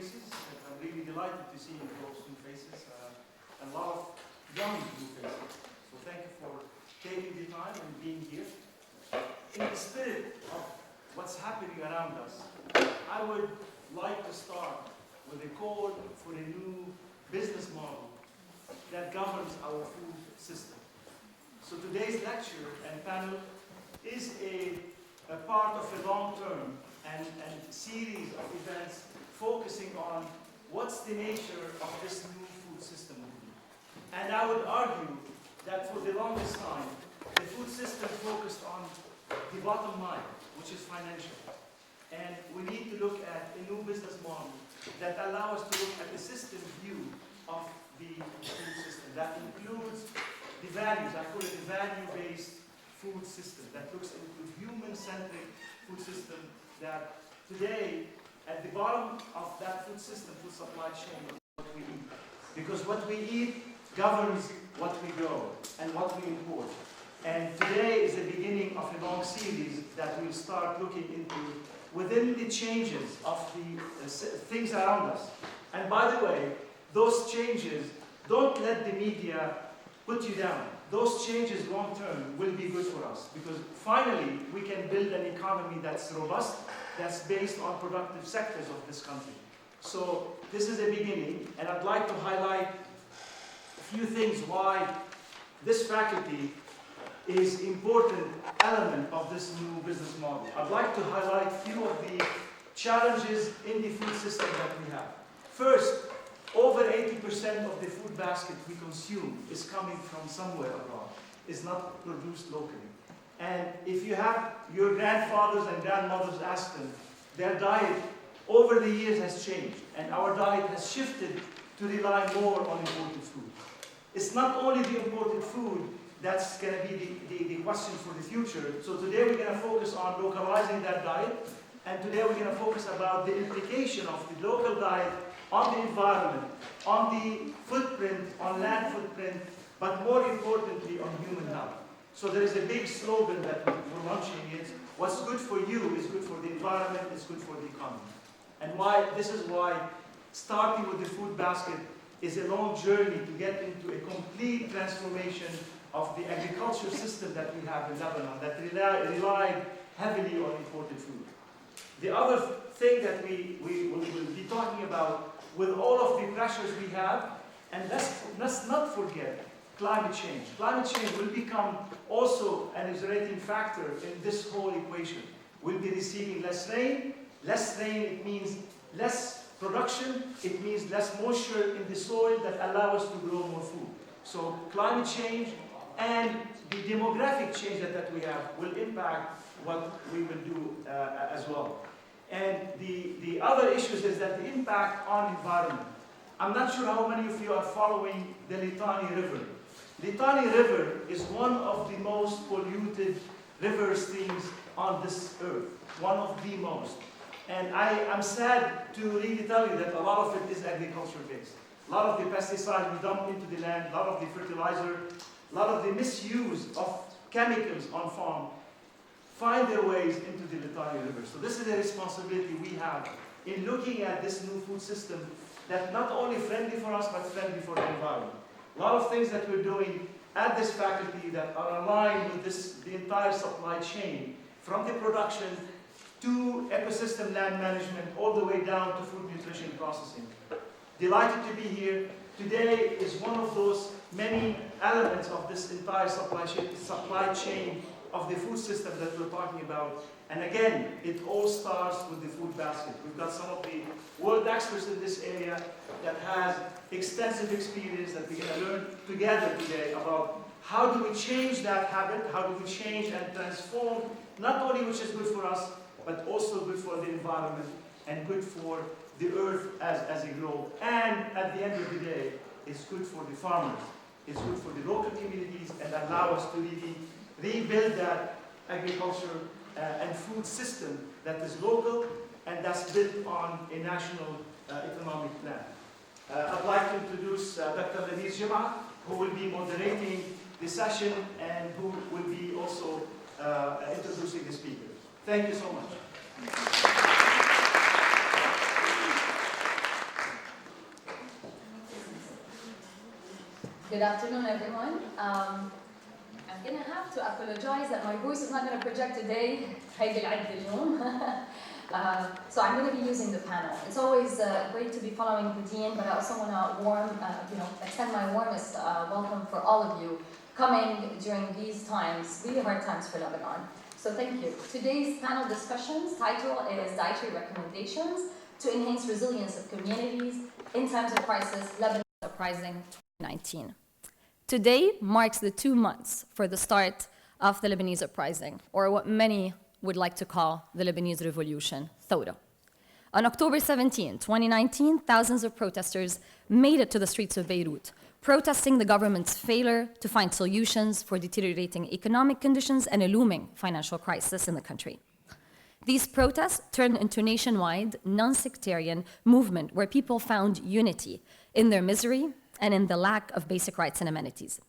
faces. I'm really delighted to see those new faces and a lot of young new faces. So thank you for taking the time and being here. In the spirit of what's happening around us, I would like to start with a call for a new business model that governs our food system. So today's lecture and panel is a part of a long-term and series of events focusing on what's the nature of this new food system will be. And I would argue that for the longest time, the food system focused on the bottom line, which is financial. And we need to look at a new business model that allows us to look at the system view of the food system. That includes the values, I call it a value-based food system that looks into human-centric food system that today, at the bottom of that food system, food supply chain, is what we eat. Because what we eat governs what we grow and what we import. And today is the beginning of a long series that we'll start looking into within the changes of the things around us. And by the way, those changes, don't let the media put you down. Those changes long-term will be good for us because finally we can build an economy that's robust, that's based on productive sectors of this country. So this is a beginning, and I'd like to highlight a few things why this faculty is an important element of this new business model. I'd like to highlight a few of the challenges in the food system that we have. First, over 80% of the food basket we consume is coming from somewhere abroad. It's not produced locally. And if you have your grandfathers and grandmothers ask them, their diet over the years has changed, and our diet has shifted to rely more on imported food. It's not only the imported food that's going to be the question for the future. So today we're going to focus on localizing that diet, and today we're going to focus about the implication of the local diet on the environment, on the footprint, on land footprint, but more importantly on human health. So there is a big slogan that we're launching is, what's good for you is good for the environment, is good for the economy. And this is why starting with the food basket is a long journey to get into a complete transformation of the agriculture system that we have in Lebanon that relied heavily on imported food. The other thing that we will be talking about with all of the pressures we have, and let's not forget climate change. Climate change will become also an exerting factor in this whole equation. We'll be receiving less rain. Less rain, it means less production. It means less moisture in the soil that allows us to grow more food. So climate change and the demographic change that we have will impact what we will do as well. And the other issues is that the impact on environment. I'm not sure how many of you are following the Litani River. Litani River is one of the most polluted river streams on this earth, one of the most. And I'm sad to really tell you that a lot of it is agriculture-based. A lot of the pesticides we dump into the land, a lot of the fertilizer, a lot of the misuse of chemicals on farm find their ways into the Litani River. So this is a responsibility we have in looking at this new food system that's not only friendly for us, but friendly for the environment. A lot of things that we're doing at this faculty that are aligned with the entire supply chain, from the production to ecosystem land management, all the way down to food nutrition processing. Delighted to be here. Today is one of those many elements of this entire supply chain of the food system that we're talking about. And again, it all starts with the food basket. We've got some of the world experts in this area that has extensive experience that we're going to learn together today about how do we change that habit, how do we change and transform not only which is good for us, but also good for the environment and good for the earth as a globe. And at the end of the day, it's good for the farmers, it's good for the local communities, and allow us to really rebuild that agriculture and food system that is local and that's built on a national economic plan. I'd like to introduce Dr. Denise Jim'a, who will be moderating the session and who will be also introducing the speaker. Thank you so much. Good afternoon, everyone. I'm going to have to apologize that my voice is not going to project today. So I'm going to be using the panel. It's always great to be following the dean, but I also want to extend my warmest welcome for all of you coming during these times, really hard times for Lebanon. So thank you. Today's panel discussion's title is Dietary Recommendations to Enhance Resilience of Communities in Times of Crisis, Lebanon's Uprising 2019. Today marks the 2 months for the start of the Lebanese uprising, or what many would like to call the Lebanese Revolution, Thawra. On October 17, 2019, thousands of protesters made it to the streets of Beirut, protesting the government's failure to find solutions for deteriorating economic conditions and a looming financial crisis in the country. These protests turned into a nationwide, non-sectarian movement where people found unity in their misery and in the lack of basic rights and amenities.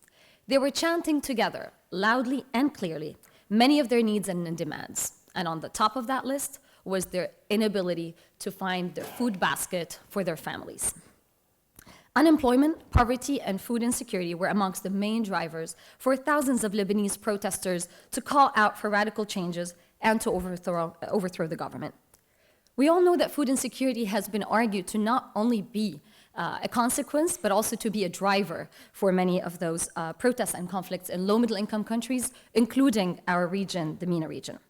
They were chanting together, loudly and clearly, many of their needs and demands. And on the top of that list was their inability to find their food basket for their families. Unemployment, poverty, and food insecurity were amongst the main drivers for thousands of Lebanese protesters to call out for radical changes and to overthrow the government. We all know that food insecurity has been argued to not only be a consequence, but also to be a driver for many of those protests and conflicts in low-middle-income countries, including our region, the MENA region.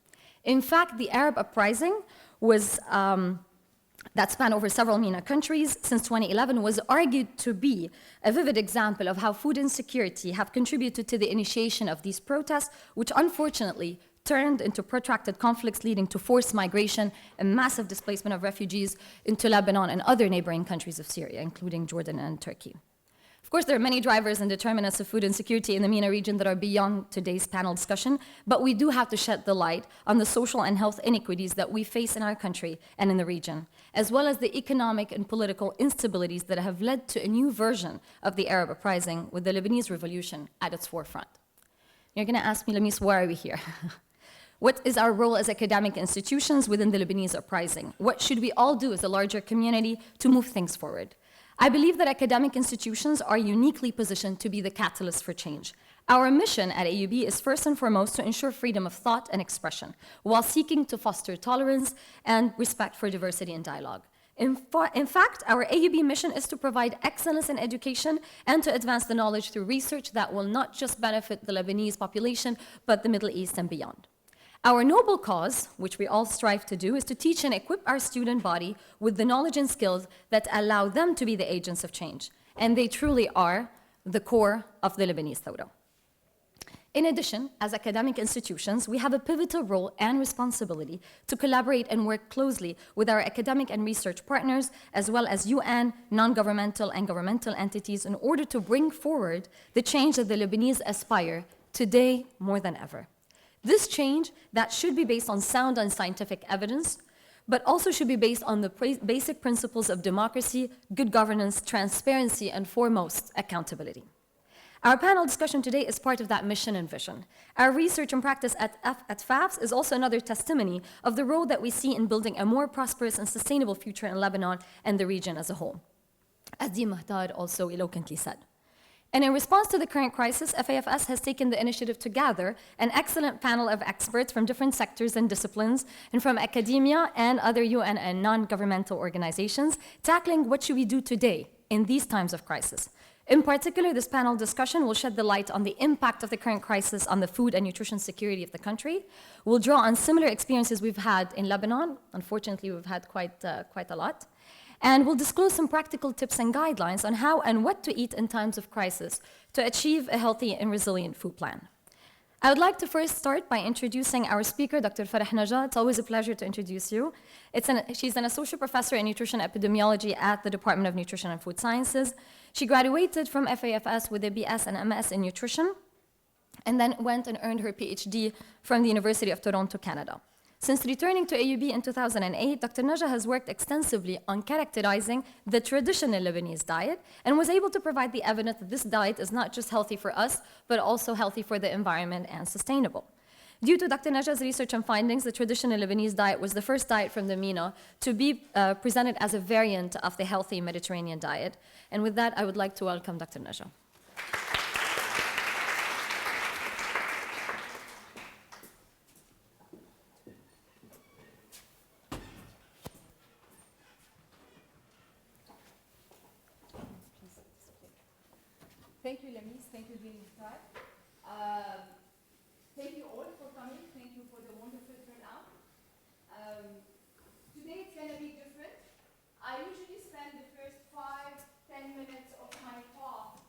In fact, the Arab uprising that spanned over several MENA countries since 2011 was argued to be a vivid example of how food insecurity have contributed to the initiation of these protests, which unfortunately turned into protracted conflicts leading to forced migration and massive displacement of refugees into Lebanon and other neighboring countries of Syria, including Jordan and Turkey. Of course, there are many drivers and determinants of food insecurity in the MENA region that are beyond today's panel discussion, but we do have to shed the light on the social and health inequities that we face in our country and in the region, as well as the economic and political instabilities that have led to a new version of the Arab uprising with the Lebanese Revolution at its forefront. You're going to ask me, Lamis, why are we here? What is our role as academic institutions within the Lebanese uprising? What should we all do as a larger community to move things forward? I believe that academic institutions are uniquely positioned to be the catalyst for change. Our mission at AUB is first and foremost to ensure freedom of thought and expression, while seeking to foster tolerance and respect for diversity and dialogue. In fact, our AUB mission is to provide excellence in education and to advance the knowledge through research that will not just benefit the Lebanese population, but the Middle East and beyond. Our noble cause, which we all strive to do, is to teach and equip our student body with the knowledge and skills that allow them to be the agents of change. And they truly are the core of the Lebanese Thawra. In addition, as academic institutions, we have a pivotal role and responsibility to collaborate and work closely with our academic and research partners, as well as UN, non-governmental and governmental entities, in order to bring forward the change that the Lebanese aspire today more than ever. This change that should be based on sound and scientific evidence, but also should be based on the basic principles of democracy, good governance, transparency, and foremost, accountability. Our panel discussion today is part of that mission and vision. Our research and practice at FAFS is also another testimony of the role that we see in building a more prosperous and sustainable future in Lebanon and the region as a whole, as Dean Mahtar also eloquently said. And in response to the current crisis, FAFS has taken the initiative to gather an excellent panel of experts from different sectors and disciplines, and from academia and other UN and non-governmental organizations, tackling what should we do today in these times of crisis. In particular, this panel discussion will shed the light on the impact of the current crisis on the food and nutrition security of the country. We'll draw on similar experiences we've had in Lebanon. Unfortunately, we've had quite a lot. And we'll disclose some practical tips and guidelines on how and what to eat in times of crisis to achieve a healthy and resilient food plan. I would like to first start by introducing our speaker, Dr. Farah Najah. It's always a pleasure to introduce you. She's an associate professor in nutrition epidemiology at the Department of Nutrition and Food Sciences. She graduated from FAFS with a BS and MS in nutrition, and then went and earned her PhD from the University of Toronto, Canada. Since returning to AUB in 2008, Dr. Najah has worked extensively on characterizing the traditional Lebanese diet and was able to provide the evidence that this diet is not just healthy for us, but also healthy for the environment and sustainable. Due to Dr. Najah's research and findings, the traditional Lebanese diet was the first diet from the MENA to be presented as a variant of the healthy Mediterranean diet. And with that, I would like to welcome Dr. Najah. Thank you, Lamis. Thank you, Dietary. Thank you all for coming. Thank you for the wonderful turnout. Today it's going to be different. I usually spend the first 5-10 minutes of my talk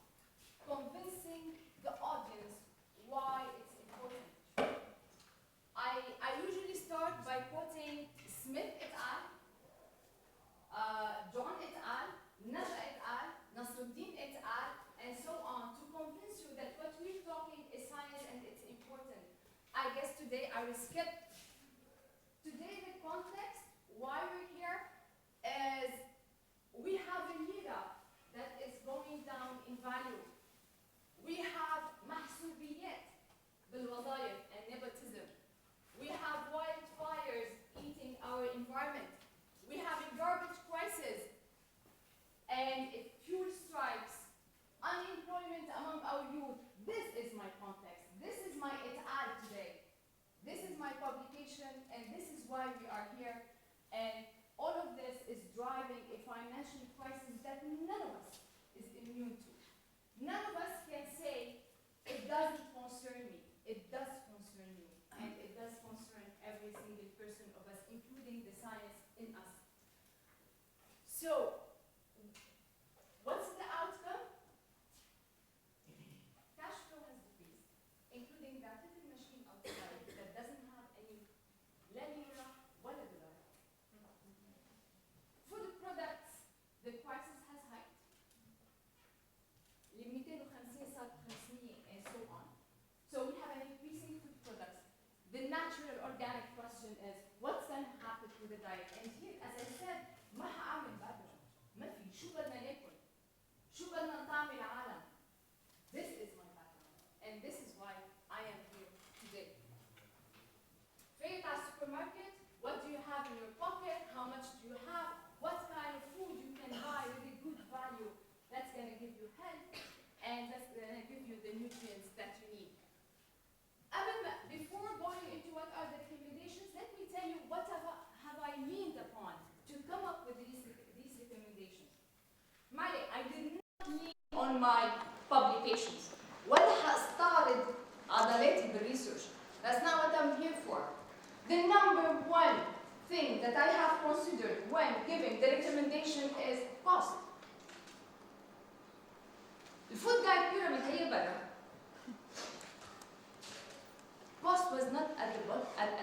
convincing the audience why it's important. I usually start by quoting Smith et al., John et al., Naja et al., Nasruddin et al., and so on, to convince you that what we're talking is science and it's important. I guess today I will skip. Today the context, why we're here, is we have a lira that is going down in value. We have mahsubiyat, bilwadayif, and nepotism. We have wildfires eating our environment. We have a garbage crisis and fuel strikes, unemployment among our youth. This is my context. This is my et al. Today. This is my publication, and this is why we are here. And all of this is driving a financial crisis that none of us is immune to. None of us can say, it doesn't concern me. It does concern me, and it does concern every single person of us, including the science in us. So, what's the outcome? Cash flow has decreased, including that little machine outside that doesn't have any la lira wala dollar. Food products, the prices has hiked. ل 250 صار 500 and so on. So we have an increasing food products. The natural organic question is, what's going to happen to the diet? And here, as I said, ما هعمل background. ما في شو بدنا ناكل؟ شو بدنا نطعم العالم؟ This is my background, and this is why I am here today. Fair at supermarket, what do you have in your pocket? How much do you have? What kind of food you can buy with a good value that's going to give you health and that's going to give you the nutrients that you need. Before going into what are the recommendations, let me tell you what have I leaned upon to come up with these recommendations. Mali, I did not lean on my publications. What has started عضلاتي بالresearch? That's not what I'm here for. The number one thing that I have considered when giving the recommendation is cost. The food guide pyramid هي برا. Cost was not at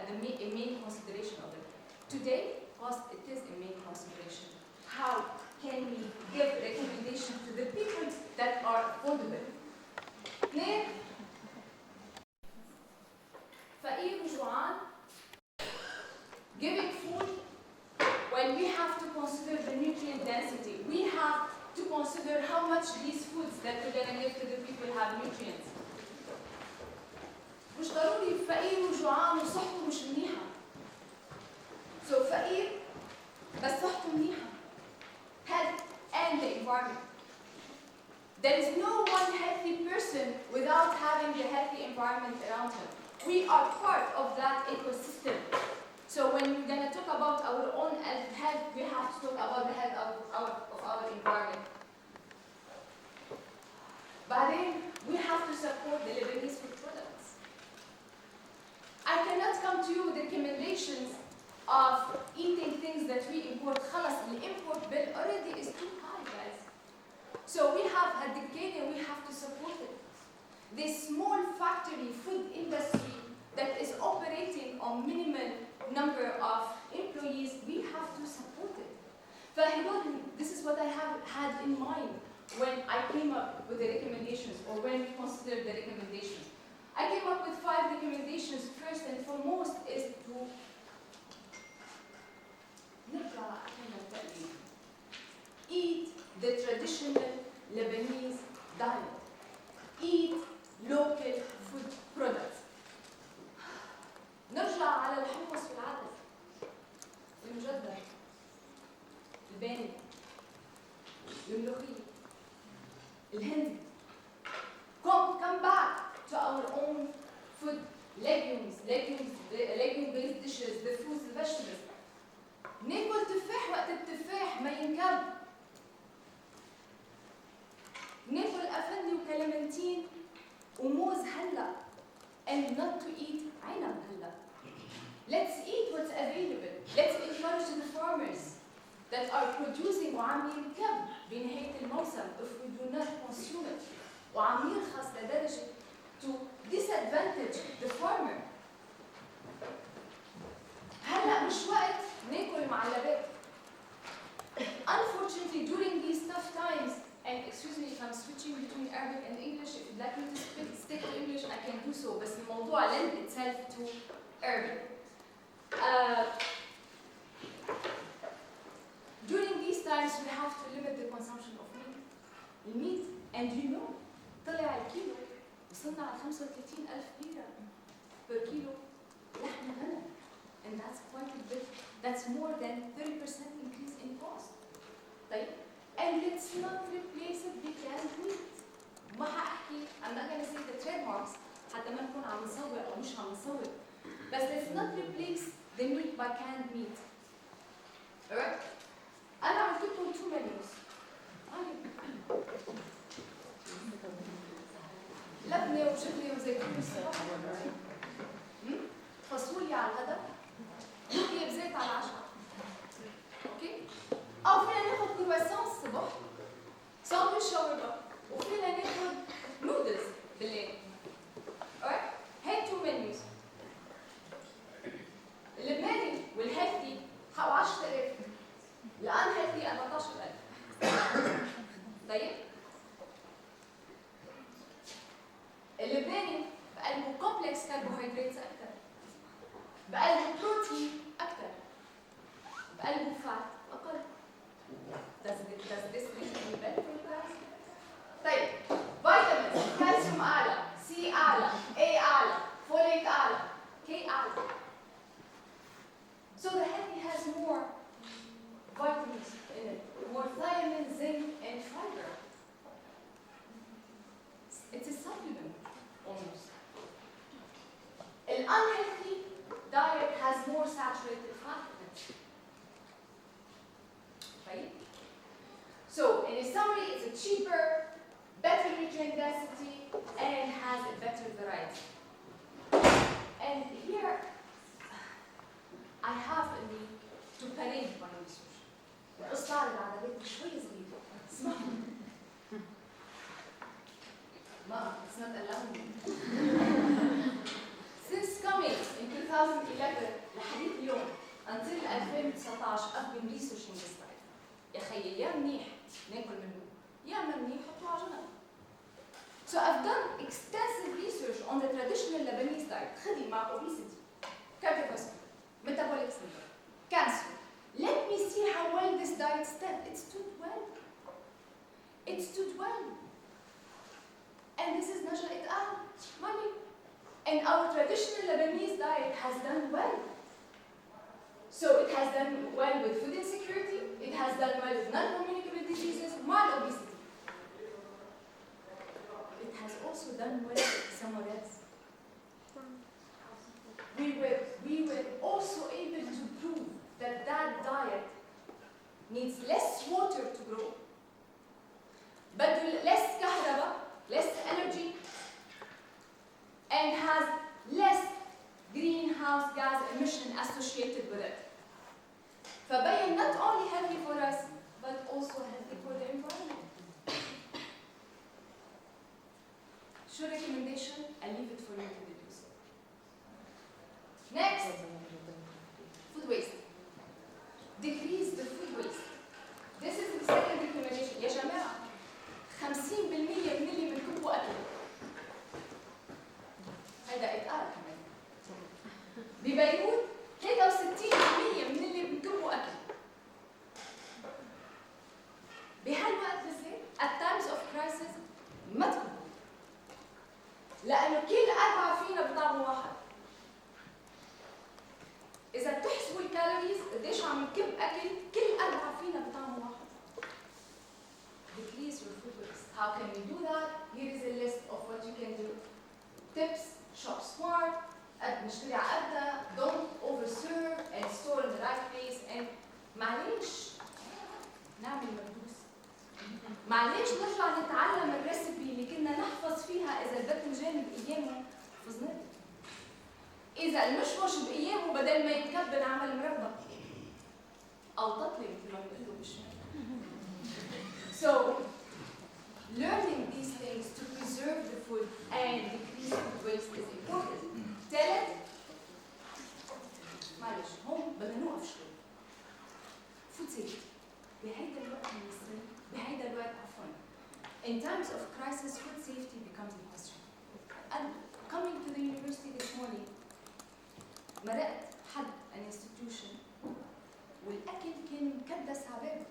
the main consideration of it. Today, cost it is a main consideration. How can we give recommendation to the people that are affordable? اثنين فقير وجوعان. Giving food, when we have to consider the nutrient density, we have to consider how much these foods that we're going to give to the people have nutrients. مش ضروري فقير وجوعان وصحته مش منيحة. So فقير بس صحته منيحة. Health and the environment. There is no one healthy person without having the healthy environment around him. We are part of that ecosystem. So when we're going to talk about our own health, we have to talk about the health of our environment. But then we have to support the Lebanese food products. I cannot come to you with recommendations of eating things that we import. خلاص, the import bill already is too high, guys. So we have a decade and we have to support it. This small factory food industry that is operating on minimal number of employees, we have to support it. This is what I have had in mind when I came up with the recommendations or when we considered the recommendations. I came up with 5 recommendations. First and foremost is to eat the traditional Lebanese diet. Eat local food products. نرجع على الحمص والعدس المجدر البامي الملوخية الهند. Come back to our own food, legume-based dishes, the fruits, the vegetables. ناكل تفاح وقت التفاح ما ينكب. ناكل أفندي وكلمنتين وموز هلا and not to eat عنب هلا. Let's eat what's available. Let's encourage the farmers that are producing وعم ينكب بنهاية الموسم if we do not consume it. وعم يرخص لدرجة to disadvantage the farmer. هلا مش وقت ناكل معلبات. Unfortunately, during these tough times, and excuse me if I'm switching between Arabic and English, if you'd like me to stick to English, I can do so. بس الموضوع lend itself to Arabic. During these times, we have to limit the consumption of meat. And you know, طلع الكيلو وصلنا على 35,000 ليرة per kilo لحم غنم. And that's quite a bit. That's more than 30% increase in cost. طيب. And let's not replace it with canned meat. ما حأحكي I'm not going to say the trademarks حتى ما نكون عم نسوق أو مش عم نسوق. بس let's not replace the meat by canned meat. Alright? أنا عملت لكم 2 menus. لبنة وجبنة وزيتون الصباح. فاصوليا على الغداء. لوبيا بزيت على العشاء. اوكي؟ او فينا ناخذ كرواسون الصبح ساندويتش شاورما وفينا ناخذ نودلز بالليل. alright؟ هاي 2 menus. اللبناني والهيلثي حقه 10,000. الانهيلثي 14,000. طيب؟ اللبناني بقلبه كومبلكس كربوهيدرات اكثر. بقلبه بروتين اكثر. بقلبه فات اقل. Does this make any better for you guys? طيب vitamins كالسيوم اعلى، C اعلى، A اعلى، folate اعلى، K اعلى. So the healthy has more vitamins in it, more thiamine, zinc, and fiber. It's a supplement almost. An unhealthy diet has more saturated fat in it. Right? So, in a summary, it's a cheaper, better nutrient density, and has a better variety. And here, I have a need to parade my research. القصة على بيت شوي صغيرة. اسمعوا. Mom, it's not allowed me. Since coming in 2011 لحديث اليوم until 2019 I've been researching this diet. يا خيي يا منيح ناكل منه يا ما منيح حطوه على جنب. So I've done extensive research on the traditional Lebanese diet. خدي مع obesity, cardiovascular, metabolic syndrome, cancer. Let me see how well this diet stood. It stood well. It stood well. And this is Najla et al. Money. And our traditional Lebanese diet has done well. So it has done well with food insecurity, it has done well with non-communicable diseases, mild obesity. It has also done well with somewhere else. We were also able to prove that that diet needs less water to grow, but less kahraba, less energy, and has less greenhouse gas emission associated with it. فبين not only healthy for us, but also healthy for the environment. Show recommendation, I leave it for you to deduce. Next, food waste. Decrease the food waste. This is the second recommendation. يا جماعة 50% من كل أكل. هذا اتقال كمان. ببيروت 63% من اللي بنكبوا أكل. بهالوقت بالذات at times of crisis ما تكبوا. لأنه كل 4 فينا بطعم واحد. إذا بتحسبوا الكالوريز قديش عم نكب أكل كل 4 فينا بطعم واحد. Decrease your food waste. How can we do that? Here is a list of what you can do. Tips: shop smart, نشتري على قدها, don't overserve and store in the right place, and معليش نعمل مدروس. معليش نرجع نتعلم الريسبي اللي كنا نحفظ فيها اذا الباذنجان بايامه حفظناه. اذا المشمش بايامه بدل ما يتكب نعمل مربى او تطلي مثل ما بنقول بالشمال. So learning these things to preserve the food and decrease food waste is important. ثالث معلش هون بدنا نوقف شوي. food safety بهيدا الوقت من السنة بهيدا الوقت عفوا. In times of crisis, food safety becomes a question. And coming to the university this morning, مرقت حد an institution والأكل كان مكدس على بابه.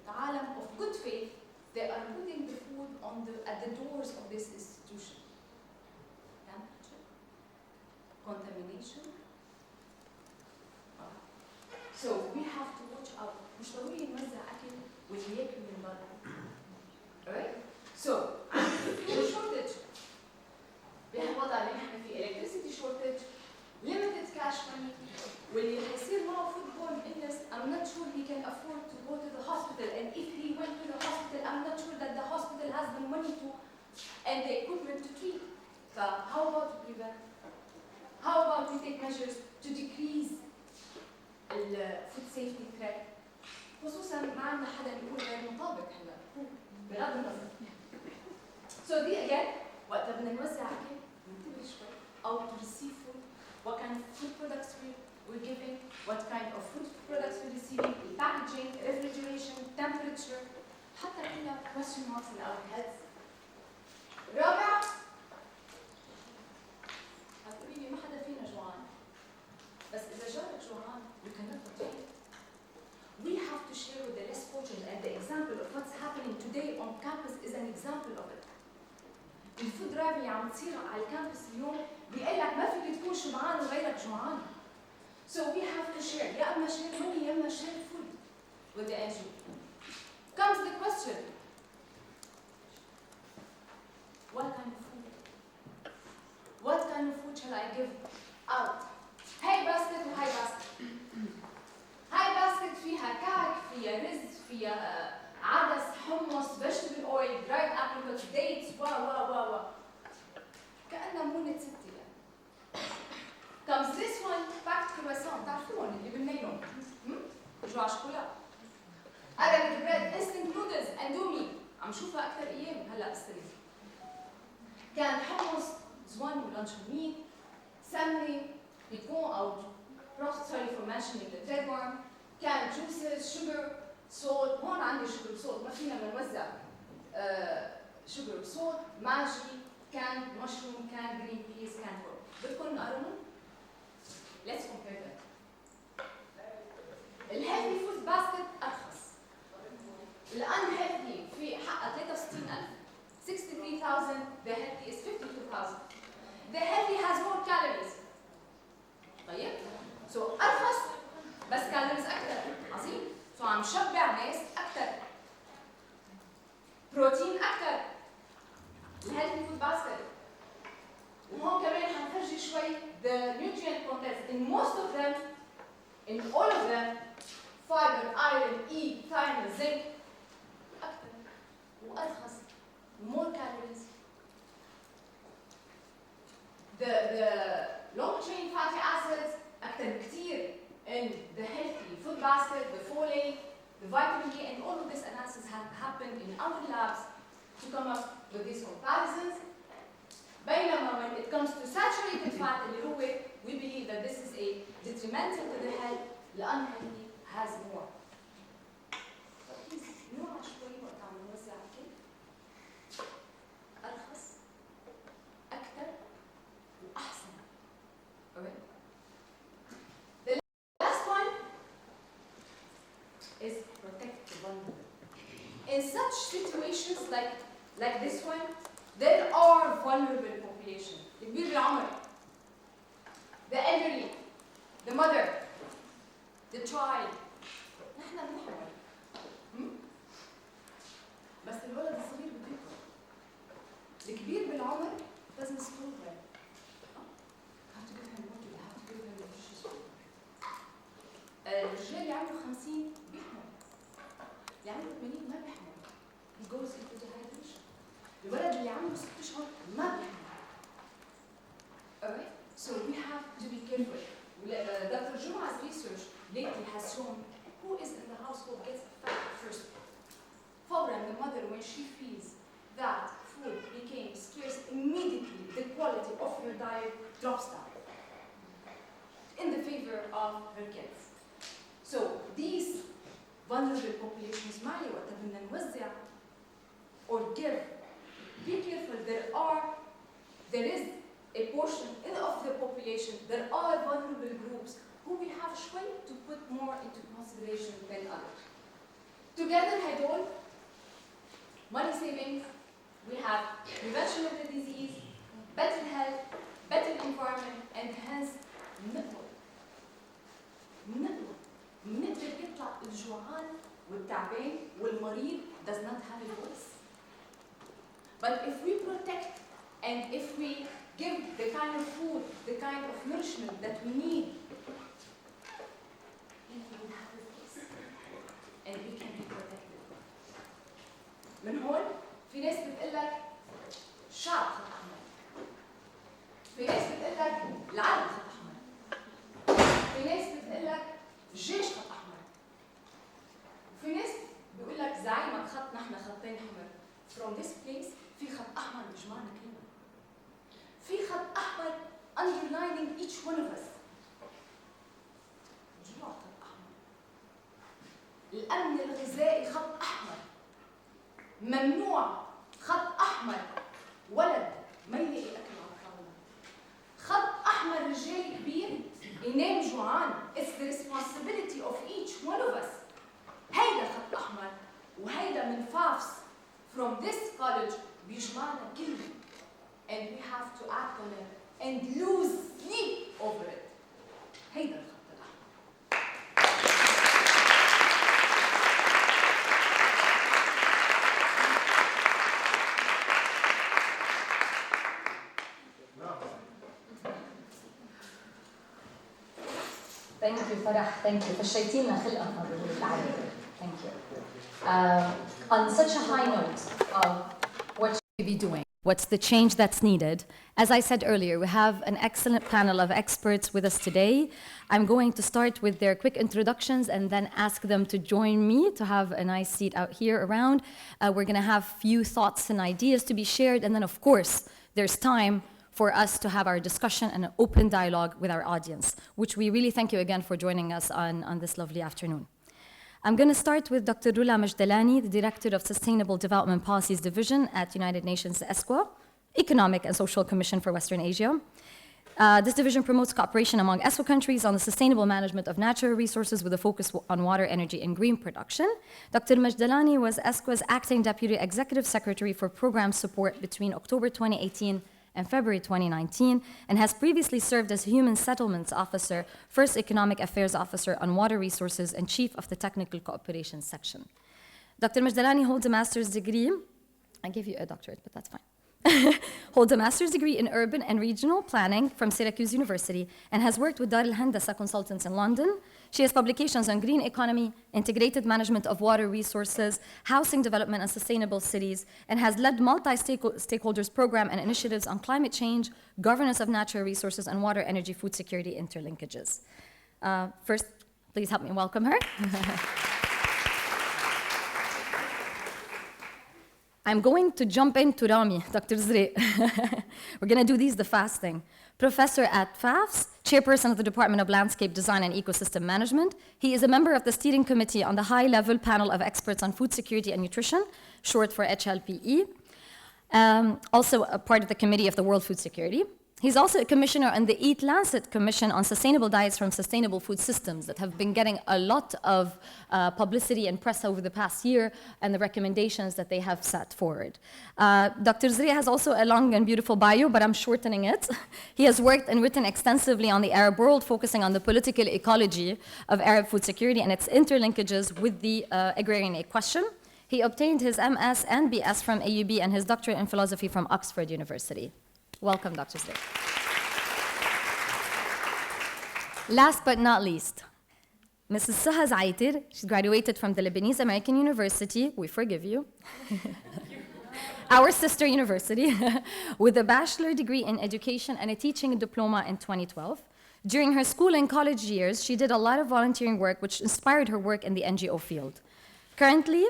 عالم of good faith, they are putting the food at the doors of this institution. Temperature, contamination. So we have to watch out. مش ضروري نوزع أكل واللي ياكل من برا. Alright? So, fuel shortage. بهالوضع اللي نحن فيه electricity shortage, limited cash money, واللي حيصير معه foodborne illness, I'm not sure he can afford to go to the hospital, and if he went to the hospital, I'm not sure that the hospital has the money to and the equipment to treat. So how about to prevent? How about we take measures to decrease the food safety threat? خصوصا ما عندنا حدا يقول غير مطابق هلا بغض النظر. So دي again وقت بدنا نوزع اكل ننتبه شوي او to receive food, what kind of food products we're giving, what kind of food products we're receiving, packaging, refrigeration, temperature, حتى كلها question marks in our heads. رابع هتقولي لي ما حدا فينا جوعان، بس إذا جارك جوعان you cannot protect. We have to share with the less fortunate, and the example of what's happening today on campus is an example of it. الفود درايف اللي عم تصير على الكامبس اليوم بيقول لك ما فيك تكون شبعان وغيرك جوعان. So we have to share. يا اما share money يا اما share food with the NGO. Comes the question, what kind of food? What kind of food shall I give out? هاي باسكت وهاي باسكت. هاي باسكت فيها كعك، فيها رز، فيها عدس، حمص، vegetable oil, dried apricots, dates، و كأنها مونة ستي يعني. Comes this one packed croissant، تعرفون اللي بالنايلون، جوا شوكولا. Arabic bread, instant noodles، اندومي، عم شوفها أكثر أيام هلا بالسنة. كان حمص، زوان ولانشون ميت، سمنة، بيكون أو sorry for mentioning the thread worm. كان juices, sugar, salt. هون عندي sugar وsalt، ما فينا بنوزع sugar وsalt. ماجي، كان mushroom، كان green peas، كان pork. بدكم نقارنهم؟ Let's compare them. الهيلثي فود باسكت أرخص. الأنهيلثي في حقها 63,000. 63,000. The healthy is 52,000. The healthy has more calories. طيب؟ So أرخص بس كالوريز أكثر. عظيم. So عم شبع ناس أكثر. بروتين أكثر. الهيلثي فود باسكت. وهون كمان حنفرجي شوي the nutrient contents. In most of them, in all of them, fiber, iron, E, thiamine, zinc أكثر وأرخص. More calories. The long chain fatty acids أكثر كثير in the healthy food basket, the folate, the vitamin D, and all of this analysis have happened in our labs to come up with these comparisons. بينما when it comes to saturated fat اللي هو we believe that this is a detrimental to the health, the unhealthy has more. So please نوع شوي وقت عم نوزع أكل أرخص أكثر وأحسن. Alright. The last one is protect the vulnerable. In such situations like this one, there are vulnerable population. الكبير بالعمر, the elderly, the mother, the child. نحن بنحمل. بس الولد الصغير بده يكبر. الكبير بالعمر doesn't school well. Have to give him water, have to give him nutritious food. الرجال اللي عنده 50 بيحمل. اللي عنده 80 ما بيحمل. He goes into dehydration. الولد اللي عنده 6 أشهر ما بيحمل. Alright? So we have to be careful. Dr. Juma's research lately has shown who is in the household gets affected first. فورا the mother, when she feels that food became scarce, immediately the quality of her diet drops down in the favor of her kids. So these vulnerable populations, معلي وقت بدنا نوزع or give, be careful, there is a portion of the population, there are vulnerable groups who we have شوي to put more into consideration than others. Together, هدول, money savings, we have prevention of the disease, better health, better environment, and hence network. نقدر يطلع الجوعان والتعبان والمريض does not have a voice. But if we protect and if we give the kind of food, the kind of nourishment that we need, then we will have a voice and we can be protected. من هون في ناس بتقول لك شعب خط أحمر. في ناس بتقول لك العالم خط أحمر. في ناس بتقول لك الجيش خط أحمر. وفي ناس بيقول لك زعيمك خط نحن خطين حمر. From this place في خط أحمر بجمعنا كلنا. في خط أحمر underlining each one of us. الجوع خط أحمر. الأمن الغذائي خط أحمر. ممنوع خط أحمر ولد ما يلاقي أكل على الطاولة. خط أحمر رجال كبير ينام جوعان. It's the responsibility of each one of us. هيدا خط أحمر وهيدا من FAFS from this college بيجمعنا كلنا. And we have to act on it and lose sleep over it. هيدا الخط الأحمر. Thank you, Farah. Thank you. فشيتينا خلقنا بالعربي. Thank you. On such a high note of what should we be doing? What's the change that's needed? As I said earlier, we have an excellent panel of experts with us today. I'm going to start with their quick introductions and then ask them to join me to have a nice seat out here around. We're going to have few thoughts and ideas to be shared, and then of course, there's time for us to have our discussion and an open dialogue with our audience, which we really thank you again for joining us on this lovely afternoon. I'm going to start with Dr. Rula Majdalani, the Director of Sustainable Development Policies Division at United Nations ESCWA, Economic and Social Commission for Western Asia. This division promotes cooperation among ESCWA countries on the sustainable management of natural resources with a focus on water, energy, and green production. Dr. Majdalani was ESCWA's Acting Deputy Executive Secretary for Program Support between October 2018 and February 2019, and has previously served as Human Settlements Officer, First Economic Affairs Officer on Water Resources, and Chief of the Technical Cooperation Section. Dr. Majdalani holds a master's degree. I gave you a doctorate, but that's fine. Holds a master's degree in urban and regional planning from Syracuse University and has worked with Dar al-Handasa Consultants in London. She has publications on green economy, integrated management of water resources, housing development and sustainable cities, and has led multi-stakeholders program and initiatives on climate change, governance of natural resources, and water, energy, food security interlinkages. First, please help me welcome her. I'm going to jump into Rami, Dr. Zri. We're going to do these the fast thing. Professor at FAFS, chairperson of the Department of Landscape Design and Ecosystem Management. He is a member of the steering committee on the high-level panel of experts on food security and nutrition, short for HLPE. Also a part of the Committee of the World Food Security. He's also a commissioner on the Eat Lancet Commission on Sustainable Diets from Sustainable Food Systems that have been getting a lot of publicity and press over the past year and the recommendations that they have set forward. Dr. Zri has also a long and beautiful bio, but I'm shortening it. He has worked and written extensively on the Arab world, focusing on the political ecology of Arab food security and its interlinkages with the agrarian question. He obtained his MS and BS from AUB and his doctorate in philosophy from Oxford University. Welcome, Dr. Zri. Last but not least, Mrs. Saha Zaitir, she graduated from the Lebanese American University, we forgive you, our sister university, with a bachelor degree in education and a teaching diploma in 2012. During her school and college years, she did a lot of volunteering work which inspired her work in the NGO field. Currently,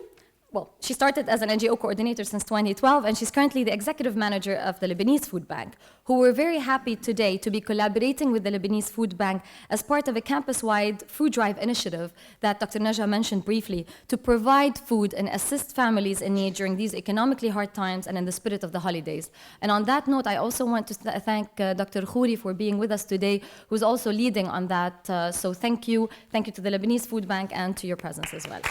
well, she started as an NGO coordinator since 2012, and she's currently the executive manager of the Lebanese Food Bank, who we're very happy today to be collaborating with the Lebanese Food Bank as part of a campus-wide food drive initiative that Dr. Najah mentioned briefly to provide food and assist families in need during these economically hard times and in the spirit of the holidays. And on that note, I also want to thank Dr. Khouri for being with us today, who's also leading on that. So thank you. Thank you to the Lebanese Food Bank and to your presence as well.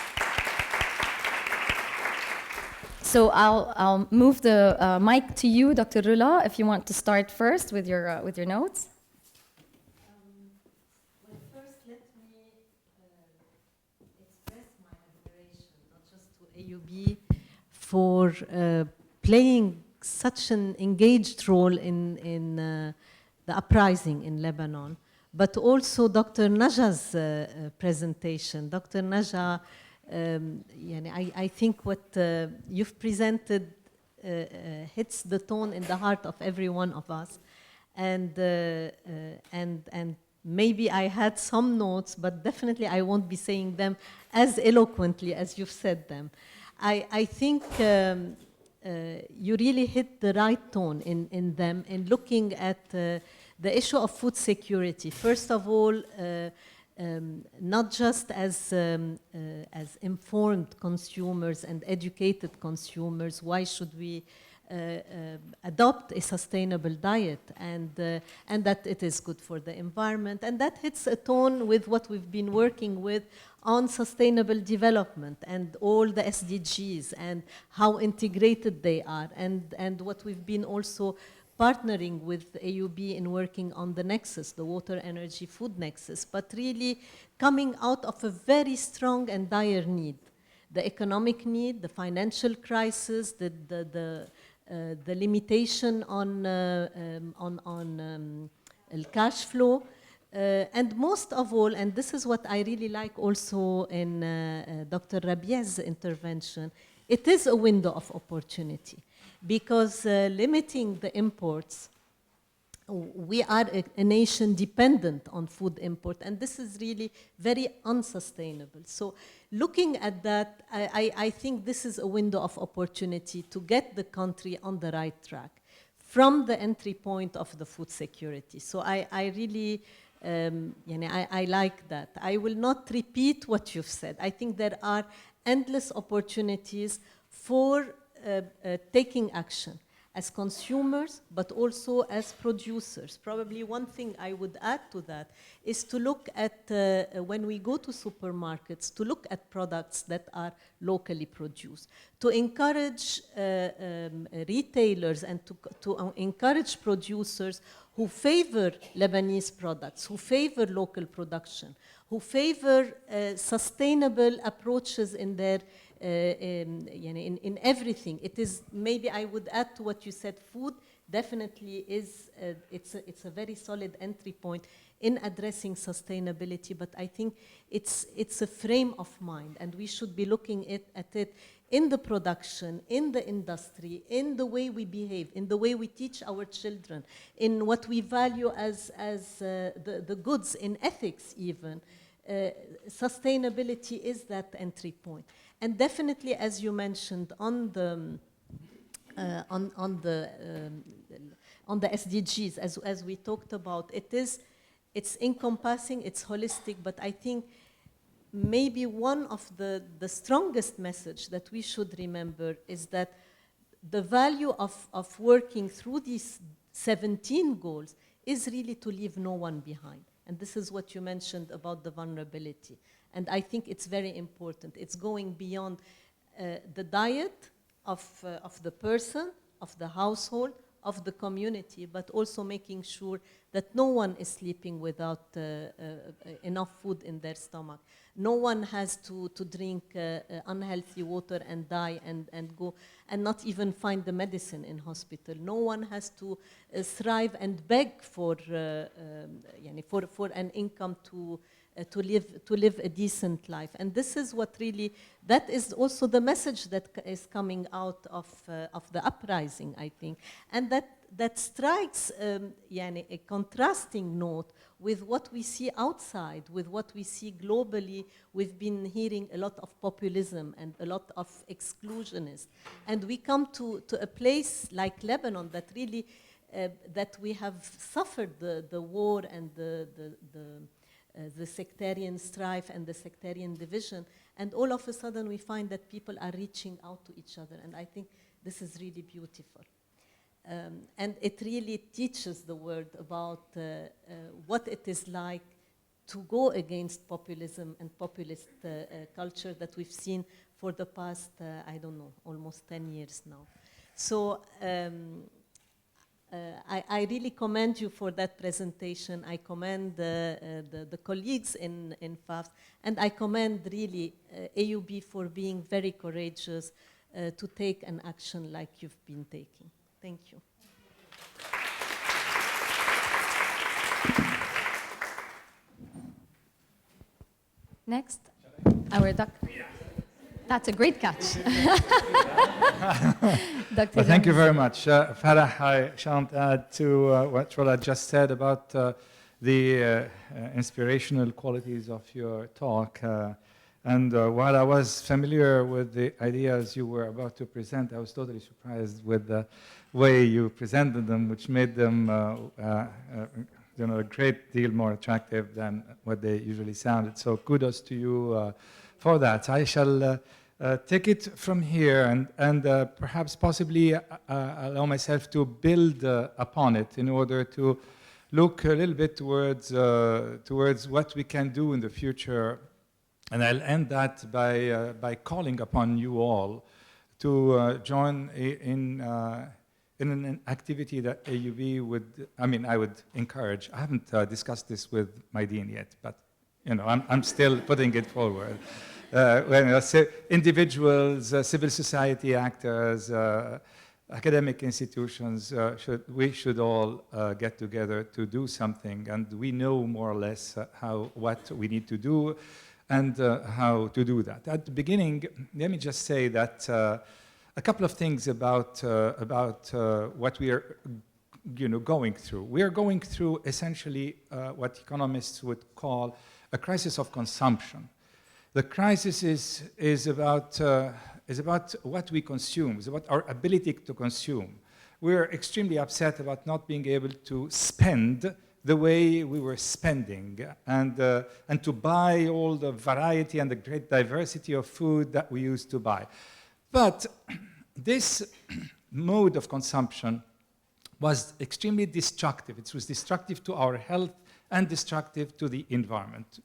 So I'll move the mic to you, Dr. Rula, if you want to start first with your notes. Well, first let me express my admiration, not just to AUB, for playing such an engaged role in the uprising in Lebanon, but also Dr. Najah's presentation. Dr. Najah, I think what you've presented hits the tone in the heart of every one of us, and maybe I had some notes, but definitely I won't be saying them as eloquently as you've said them. I think you really hit the right tone in them in looking at the issue of food security. First of all, not just as informed consumers and educated consumers, why should we adopt a sustainable diet, and that it is good for the environment, and that hits a tone with what we've been working with on sustainable development and all the SDGs and how integrated they are, and what we've been also partnering with AUB in working on the nexus, the water, energy, food nexus, but really coming out of a very strong and dire need. The economic need, the financial crisis, the limitation on cash flow, and most of all, and this is what I really like also in Dr. Rabia's intervention, it is a window of opportunity. Because limiting the imports, we are a nation dependent on food import, and this is really very unsustainable. So looking at that, I think this is a window of opportunity to get the country on the right track from the entry point of the food security. So I really, I like that. I will not repeat what you've said. I think there are endless opportunities for taking action as consumers, but also as producers. Probably one thing I would add to that is to look at, when we go to supermarkets, to look at products that are locally produced, to encourage retailers and to encourage producers who favor Lebanese products, who favor local production, who favor sustainable approaches in their in everything. It is, maybe I would add to what you said, food definitely is, it's a very solid entry point in addressing sustainability, but I think it's a frame of mind, and we should be looking at it in the production, in the industry, in the way we behave, in the way we teach our children, in what we value as the goods, in ethics even. Sustainability is that entry point. And definitely, as you mentioned, on the SDGs, as we talked about, it's encompassing, it's holistic, but I think maybe one of the strongest message that we should remember is that the value of working through these 17 goals is really to leave no one behind. And this is what you mentioned about the vulnerability. And I think it's very important. It's going beyond the diet of the person, of the household, of the community, but also making sure that no one is sleeping without enough food in their stomach. No one has to drink unhealthy water and die and go and not even find the medicine in hospital. No one has to thrive and beg for an income to live a decent life. And this is what really, that is also the message that is coming out of the uprising, I think. And that strikes a contrasting note with what we see outside, with what we see globally. We've been hearing a lot of populism and a lot of exclusionists. And we come to a place like Lebanon that really, that we have suffered the war and the sectarian strife and the sectarian division. And all of a sudden we find that people are reaching out to each other. And I think this is really beautiful. And it really teaches the world about what it is like to go against populism and populist culture that we've seen for the past, I don't know, almost 10 years now. So I really commend you for that presentation. I commend the colleagues in FAFS, and I commend really AUB for being very courageous to take an action like you've been taking. Thank you. Next, our doctor. That's a great catch. Dr. Well, thank you very much. Farah, I shan't add to what Rola just said about the inspirational qualities of your talk. And while I was familiar with the ideas you were about to present, I was totally surprised with the way you presented them, which made them a great deal more attractive than what they usually sounded. So kudos to you for that. I shall take it from here and perhaps possibly allow myself to build upon it in order to look a little bit towards what we can do in the future. And I'll end that by calling upon you all to join in an activity that AUB would, I would encourage. I haven't discussed this with my dean yet, but I'm still putting it forward. Individuals, civil society actors, academic institutions, we should all get together to do something, and we know more or less what we need to do and how to do that. At the beginning, let me just say that a couple of things about what we are going through. We are going through essentially what economists would call a crisis of consumption. The crisis is about what we consume, is about our ability to consume. We're extremely upset about not being able to spend the way we were spending and to buy all the variety and the great diversity of food that we used to buy. But this mode of consumption was extremely destructive. It was destructive to our health and destructive to the environment.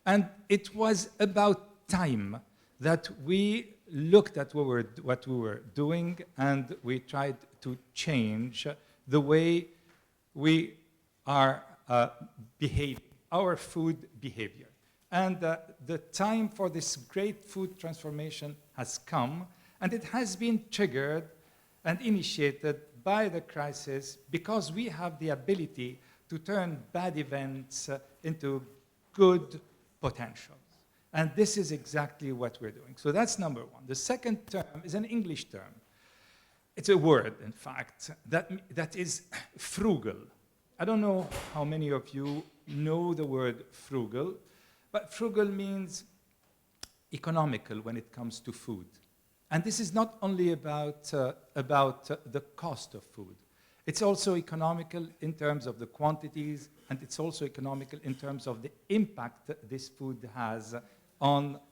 And it was about time that we looked at what we were doing and we tried to change the way we are behaving, our food behavior. And the time for this great food transformation has come, and it has been triggered and initiated by the crisis because we have the ability to turn bad events into good potentials. And this is exactly what we're doing. So that's number one. The second term is an English term. It's a word, in fact, that is frugal. I don't know how many of you know the word frugal, but frugal means economical when it comes to food. And this is not only about the cost of food. It's also economical in terms of the quantities, and it's also economical in terms of the impact that this food has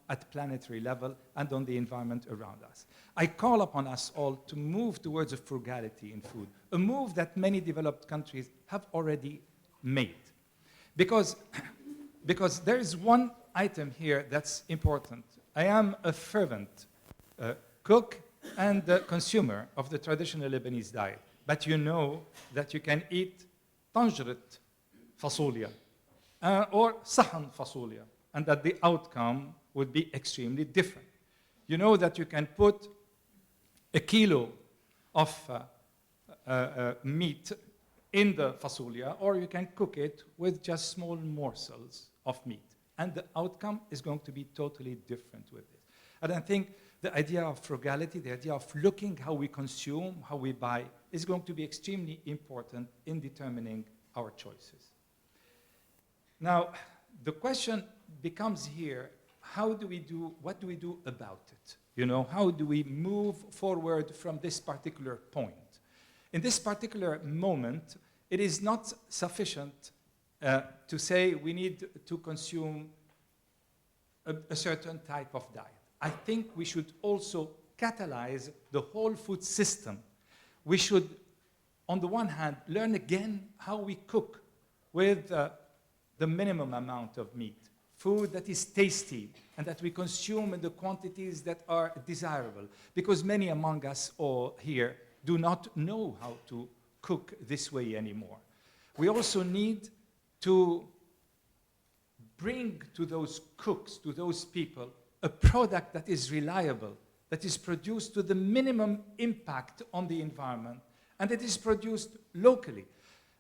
at planetary level and on the environment around us. I call upon us all to move towards a frugality in food, a move that many developed countries have already made. Because there is one item here that's important. I am a fervent cook and consumer of the traditional Lebanese diet. But you know that you can eat tanjret فاصوليا or صحن فاصوليا, and that the outcome would be extremely different. You know that you can put a kilo of meat in the fasulia, or you can cook it with just small morsels of meat. And the outcome is going to be totally different with it. And I think the idea of frugality, the idea of looking how we consume, how we buy, is going to be extremely important in determining our choices. Now, the question becomes here, what do we do about it? You know, how do we move forward from this particular point? In this particular moment, it is not sufficient to say we need to consume a certain type of diet. I think we should also catalyze the whole food system. We should, on the one hand, learn again how we cook with the minimum amount of meat, food that is tasty and that we consume in the quantities that are desirable, because many among us all here do not know how to cook this way anymore. We also need to bring to those cooks, to those people, a product that is reliable, that is produced to the minimum impact on the environment, and that is produced locally.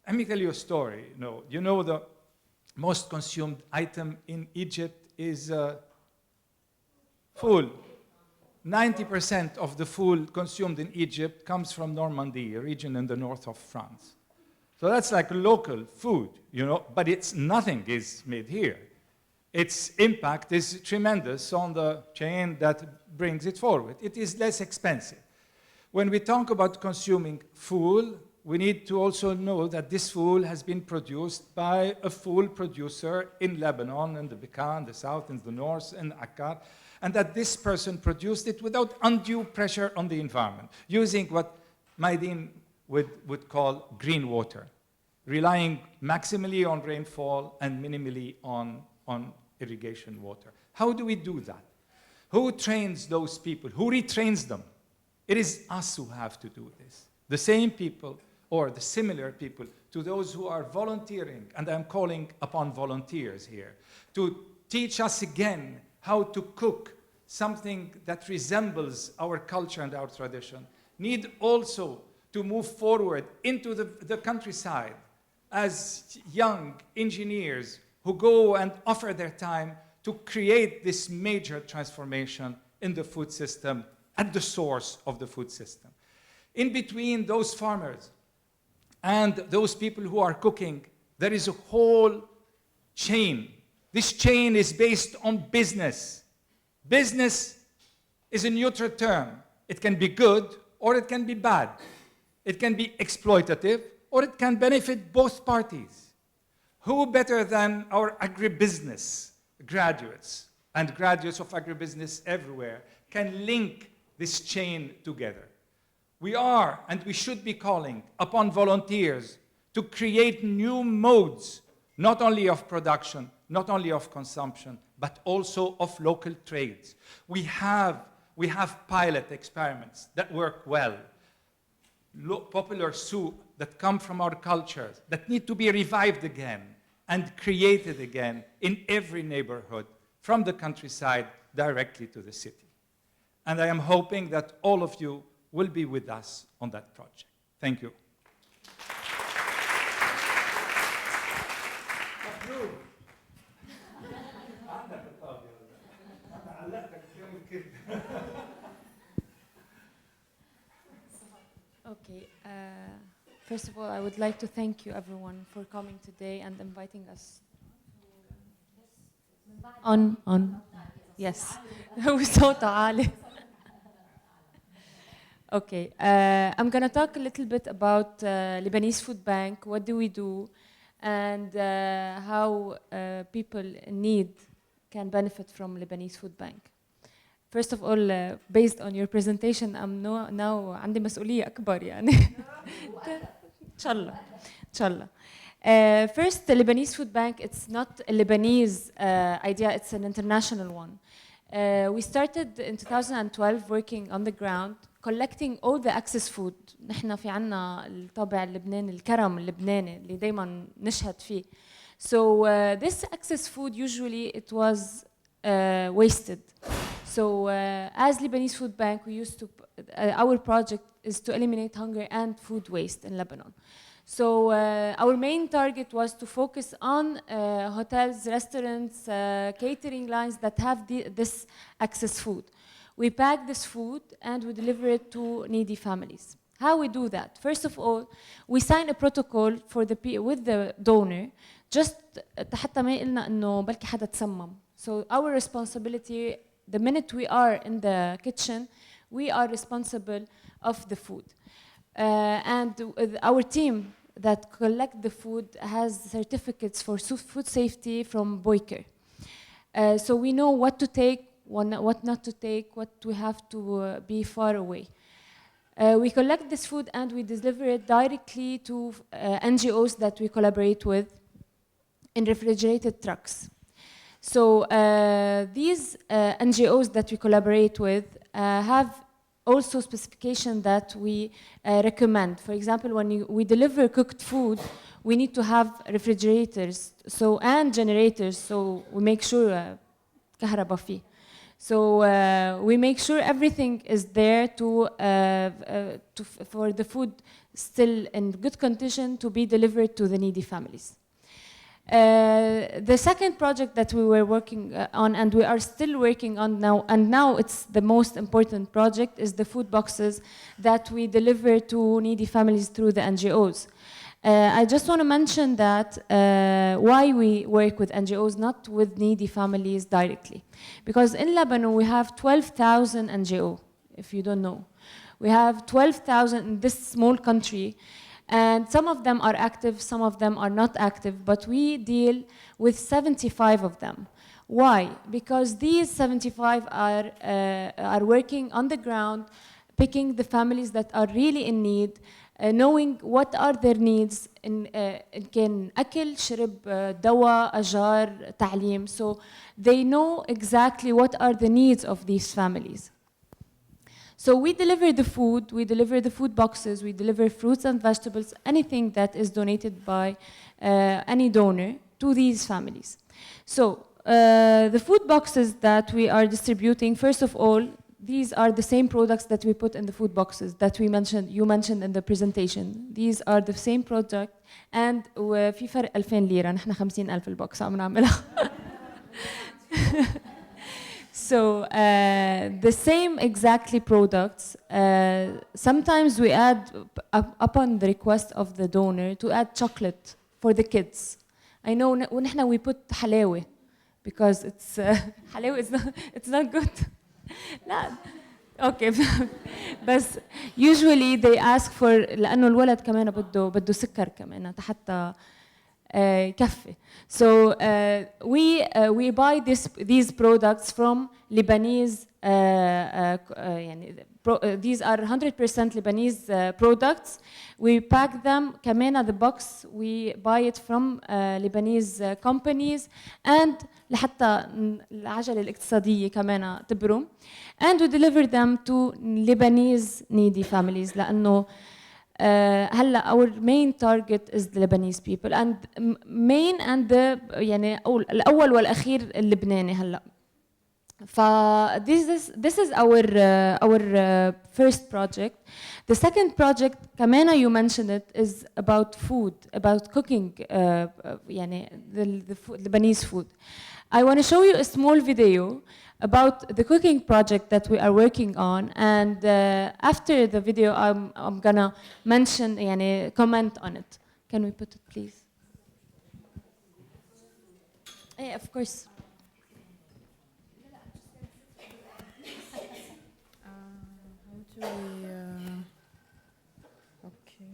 Let me tell you a story. You know the most consumed item in Egypt is food. 90% of the food consumed in Egypt comes from Normandy, a region in the north of France. So that's like local food, you know, but nothing is made here. Its impact is tremendous on the chain that brings it forward. It is less expensive. When we talk about consuming food, we need to also know that this food has been produced by a full producer in Lebanon, in the Bekaa, in the south, in the north, in Akkar, and that this person produced it without undue pressure on the environment, using what Maydeen would call green water, relying maximally on rainfall and minimally on irrigation water. How do we do that? Who trains those people? Who retrains them? It is us who have to do this. The same people or the similar people to those who are volunteering, and I'm calling upon volunteers here, to teach us again how to cook something that resembles our culture and our tradition, need also to move forward into the countryside as young engineers who go and offer their time to create this major transformation in the food system at the source of the food system. In between those farmers and those people who are cooking, there is a whole chain. This chain is based on business. Business is a neutral term. It can be good or it can be bad. It can be exploitative or it can benefit both parties. Who better than our agribusiness graduates and graduates of agribusiness everywhere can link this chain together? We are and we should be calling upon volunteers to create new modes, not only of production, not only of consumption, but also of local trades. We have pilot experiments that work well, popular soup that come from our cultures that need to be revived again and created again in every neighborhood, from the countryside directly to the city. And I am hoping that all of you will be with us on that project. Thank you. Okay. First of all, I would like to thank you, everyone, for coming today and inviting us. On. Yes. وصوت عالي. Okay. I'm going to talk a little bit about Lebanese Food Bank. What do we do? And how people in need can benefit from Lebanese Food Bank. First of all, based on your presentation, I'm now عندي مسؤولية أكبر يعني. إن شاء الله. إن شاء الله. First, the Lebanese Food Bank, it's not a Lebanese idea, it's an international one. We started in 2012 working on the ground, collecting all the excess food. نحن في عنا الطابع اللبناني، الكرم اللبناني اللي دايما نشهد فيه. So this excess food usually it was wasted. So as Lebanese Food Bank, we used to, our project is to eliminate hunger and food waste in Lebanon. So our main target was to focus on hotels, restaurants, catering lines that have this excess food. We pack this food and we deliver it to needy families. How we do that? First of all, we sign a protocol for with the donor, just حتى ما يقلنا إنه بلكي حدا تسمم. So our responsibility, the minute we are in the kitchen, we are responsible of the food. And our team that collect the food has certificates for food safety from Boyker. So we know what to take, what not to take, what we have to be far away. We collect this food and we deliver it directly to NGOs that we collaborate with in refrigerated trucks. So these NGOs that we collaborate with have also specification that we recommend. For example, when we deliver cooked food, we need to have refrigerators and generators, so we make sure كهرباء فيه. So we make sure everything is there for the food still in good condition to be delivered to the needy families. The second project that we were working on and we are still working on now, and now it's the most important project, is the food boxes that we deliver to needy families through the NGOs. I just want to mention that why we work with NGOs, not with needy families directly. Because in Lebanon we have 12,000 NGO, if you don't know. We have 12,000 in this small country. And some of them are active, some of them are not active, but we deal with 75 of them. Why? Because these 75 are working on the ground, picking the families that are really in need, knowing what are their needs in كان أكل, شرب, دواء, أجار, تعليم. So they know exactly what are the needs of these families. So we deliver the food, we deliver the food boxes, we deliver fruits and vegetables, anything that is donated by any donor to these families. So the food boxes that we are distributing, first of all, these are the same products that we put in the food boxes that you mentioned in the presentation. These are the same product, and في فرق 2000 ليرة، نحن 50,000 البوكس عم نعملها. So the same exactly products. Sometimes we add, upon the request of the donor, to add chocolate for the kids. I know ونحن we put حلاوة because it's حلاوة it's not good. لا okay. بس usually they ask for لأنه الولد كمان بده سكر كمان حتى يكفي. So we buy these products from Lebanese. These are 100% Lebanese products. We pack them كمان the box. We buy it from Lebanese companies and لحتى العجلة الاقتصادية كمان تبرم. And we deliver them to Lebanese needy families لأنه هلا our main target is the Lebanese people and main and the يعني الأول والأخير اللبناني هلا. This is our first project. The second project كمان you mentioned it is about food, about cooking يعني the Lebanese food. I want to show you a small video about the cooking project that we are working on, and after the video I'm gonna mention يعني comment on it. Can we put it please? Yeah, of course. How do we okay.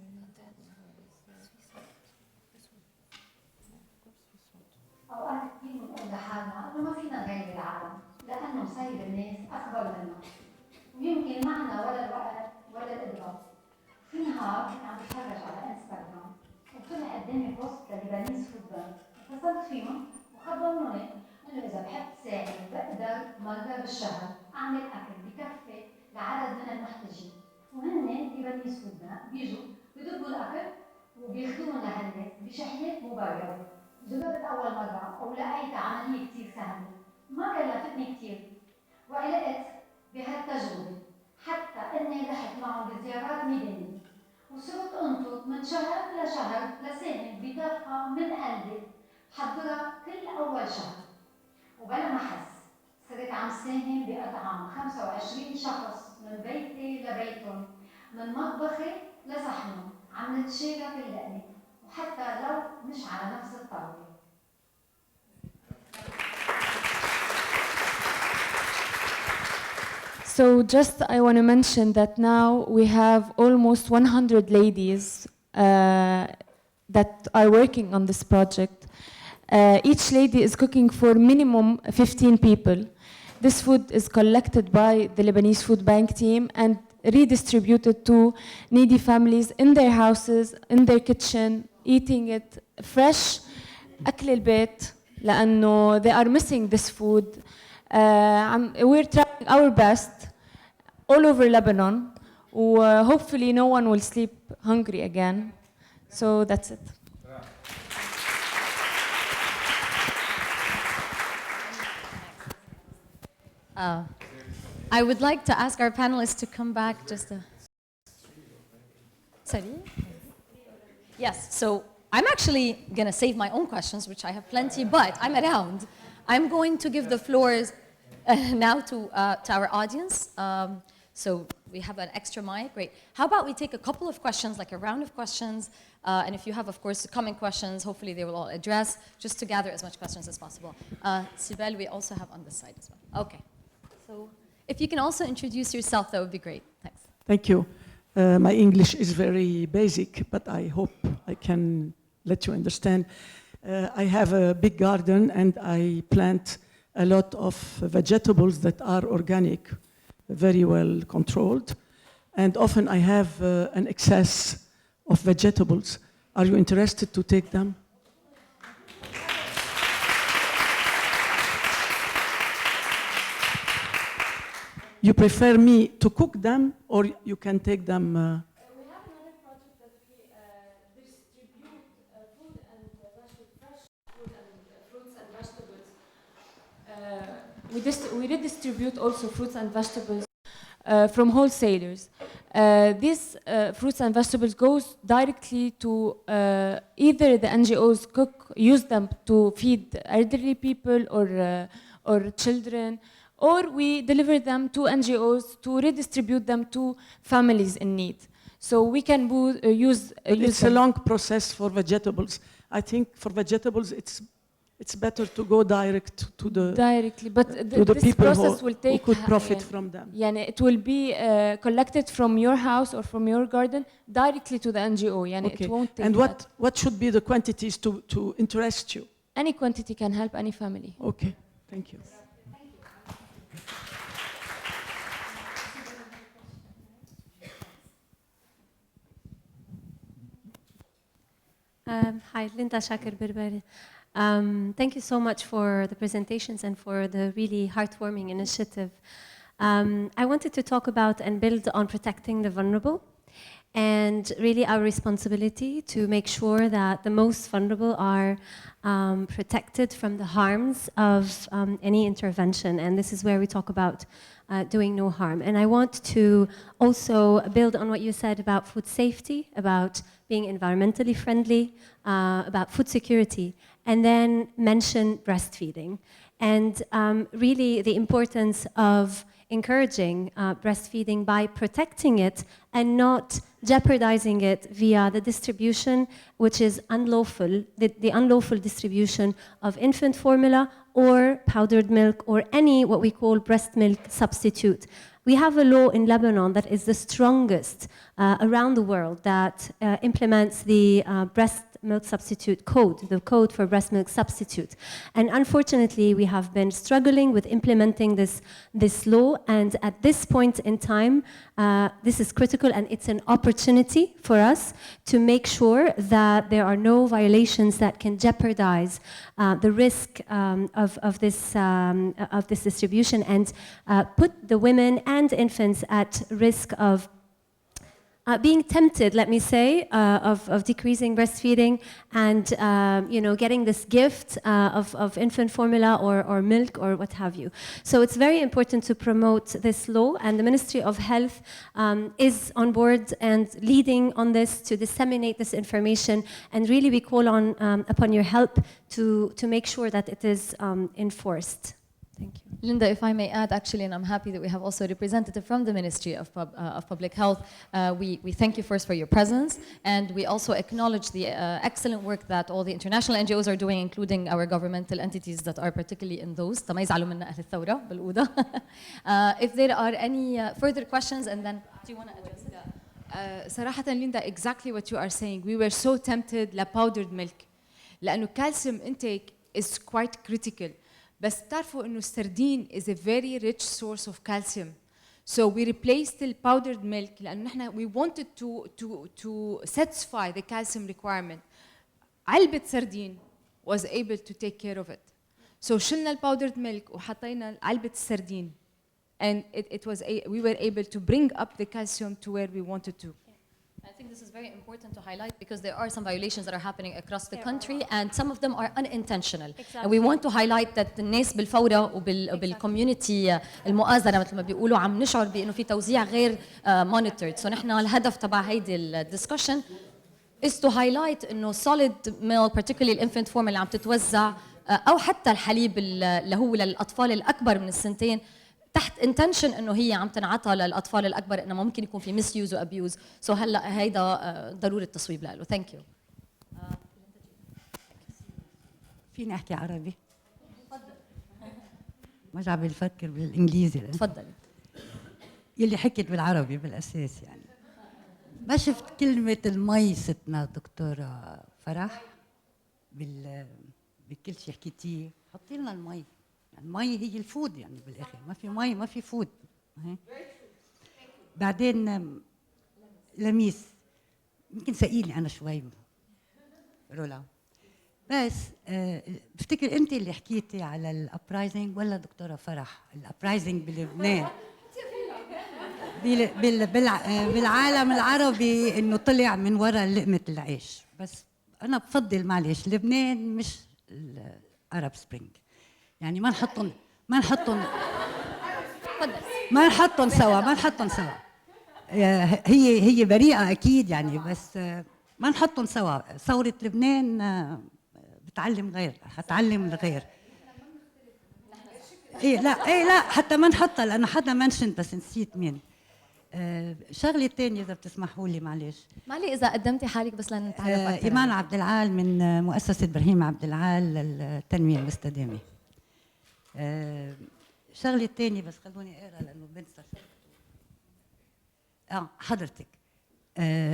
أوقات كثير بنقول لحالنا إنه ما فينا نغير العالم لأنه مسايب الناس أكبر منا ويمكن معنا ولا الوقت ولا القدرة. في نهار كنت عم بتفرج على انستغرام وطلع قدامي بوست لليبانيز فود بانك، اتصلت فيهم وخبروني إنه إذا بحب ساعد بقدر مرة بالشهر أعمل أكل بكفي لعدد من المحتاجين، وهن ليبانيز فود بانك بيجوا بدبوا الأكل وبياخذوهم لهالناس بشحنات مبررة. جربت أول مرة أو لقيت عملية كتير سهلة ما كلفتني كتير، وعلقت بهالتجربة حتى إني رحت معهم بزيارات ميدانية وصرت أنطر من شهر لشهر لساهم بدفقة من قلبي بحضرها كل أول شهر، وبلا ما أحس صرت عم ساهم بأطعام 25 شخص من بيتي لبيتهم، من مطبخي لصحنهم، عم نتشارك اللقمة وحتى لو مش على نفس الطاولة. So just I want to mention that now we have almost 100 ladies that are working on this project. Each lady is cooking for minimum 15 people. This food is collected by the Lebanese Food Bank team and redistributed to needy families in their houses, in their kitchen, eating it fresh. أكل البيت لأنه they are missing this food. We're trying our best all over Lebanon. Hopefully no one will sleep hungry again. So that's it. I would like to ask our panelists to come back just a... Sorry? Yes, so I'm actually going to save my own questions, which I have plenty, but I'm around. I'm going to give the floors now to our audience. So we have an extra mic, great. How about we take a couple of questions, like a round of questions, and if you have, of course, common questions, hopefully they will all address, just to gather as much questions as possible. Sibel, we also have on this side as well. Okay. So if you can also introduce yourself, that would be great. Thanks. Thank you. My English is very basic, but I hope I can let you understand. I have a big garden and I plant a lot of vegetables that are organic, very well controlled. And often I have an excess of vegetables. Are you interested to take them? You prefer me to cook them, or you can take them? We have another project that we distribute food and fresh food and fruits and vegetables. We redistribute also fruits and vegetables from wholesalers. These fruits and vegetables goes directly to either the NGOs use them to feed elderly people or children, or we deliver them to NGOs to redistribute them to families in need. So we can use It's a long process for vegetables. I think for vegetables it's better to go direct to the directly, but to the this people process will take who could profit from them. يعني it will be collected from your house or from your garden directly to the NGO. يعني Okay. it won't take And that. what should be the quantities to interest you? Any quantity can help any family. Okay, thank you. Hi, Linda Shakir Berberi. Thank you so much for the presentations and for the really heartwarming initiative. I wanted to talk about and build on protecting the vulnerable and really our responsibility to make sure that the most vulnerable are protected from the harms of any intervention. And this is where we talk about doing no harm. And I want to also build on what you said about food safety, about being environmentally friendly, about food security, and then mention breastfeeding. And really the importance of encouraging breastfeeding by protecting it and not jeopardizing it via the distribution, which is unlawful, the unlawful distribution of infant formula or powdered milk or any what we call breast milk substitute. We have a law in Lebanon that is the strongest around the world that implements the breast milk substitute code, the code for breast milk substitute. And unfortunately, we have been struggling with implementing this law, and at this point in time, this is critical, and it's an opportunity for us to make sure that there are no violations that can jeopardize the risk of this distribution and put the women and infants at risk of being tempted, let me say, of decreasing breastfeeding and getting this gift of infant formula or milk or what have you. So it's very important to promote this law, and the Ministry of Health is on board and leading on this to disseminate this information, and really we call on upon your help to make sure that it is enforced. Thank you. Linda, if I may add, actually, and I'm happy that we have also a representative from the Ministry of Public Health. We thank you first for your presence, and we also acknowledge the excellent work that all the international NGOs are doing, including our governmental entities that are particularly in those. ما يزعلوا منا أهل الثورة بالأوضة. If there are any further questions, and then do you want to address it? صراحة Linda, exactly what you are saying. We were so tempted powdered milk لأنه calcium intake is quite critical. بس تعرفوا إنه السردين is a very rich source of calcium. So we replaced the powdered milk لأنه نحن we wanted to satisfy the calcium requirement. علبة سردين was able to take care of it. So شلنا powdered milk وحطينا علبة السردين. And we were able to bring up the calcium to where we wanted to. I think this is very important to highlight because there are some violations that are happening across the country, and some of them are unintentional. Exactly. And we want to highlight that الناس بالفورة وبالكوميونتي المؤازرة مثل ما بيقولوا عم نشعر بأنه في توزيع غير monitored. So نحن الهدف تبع هيدي الدiscussion is to highlight إنه solid milk, particularly الانفنت فورم اللي عم تتوزع أو حتى الحليب اللي هو للأطفال الأكبر من السنتين تحت intention انه هي عم تنعطى للاطفال الاكبر، انه ممكن يكون في misuse و abuse. سو هلا هيدا ضروري التصويب له. ثانك يو. فيني احكي عربي؟ تفضل. مش عم بفكر بالانجليزي. تفضلي. يلي حكيت بالعربي بالاساس يعني. ما شفت كلمة المي ستنا دكتورة فرح بكل شيء حكيتيه. حطي لنا المي. المي هي الفود يعني بالاخر، ما في مي ما في فود. بعدين لميس يمكن ثقيلي انا شوي رولا، بس بفتكر انت اللي حكيتي على الابرايزنج ولا دكتوره فرح؟ الابرايزنج بلبنان بالعالم العربي انه طلع من وراء لقمه العيش، بس انا بفضل معلش لبنان مش الارب سبرينج، يعني ما نحطهم سوا. هي بريئة أكيد يعني، بس ما نحطهم سوا. ثورة لبنان بتعلم غير، حتعلم الغير. لا حتى ما نحطها لأنه حدا منشن بس نسيت مين. شغلة تانية إذا بتسمحوا لي معلش. معلي إذا قدمتي حالك بس لنتعرف أكثر. إيمان عبد العال من مؤسسة إبراهيم عبد العال للتنمية المستدامة. شغلة تانية بس خلوني اقرا لانه بنسى. حضرتك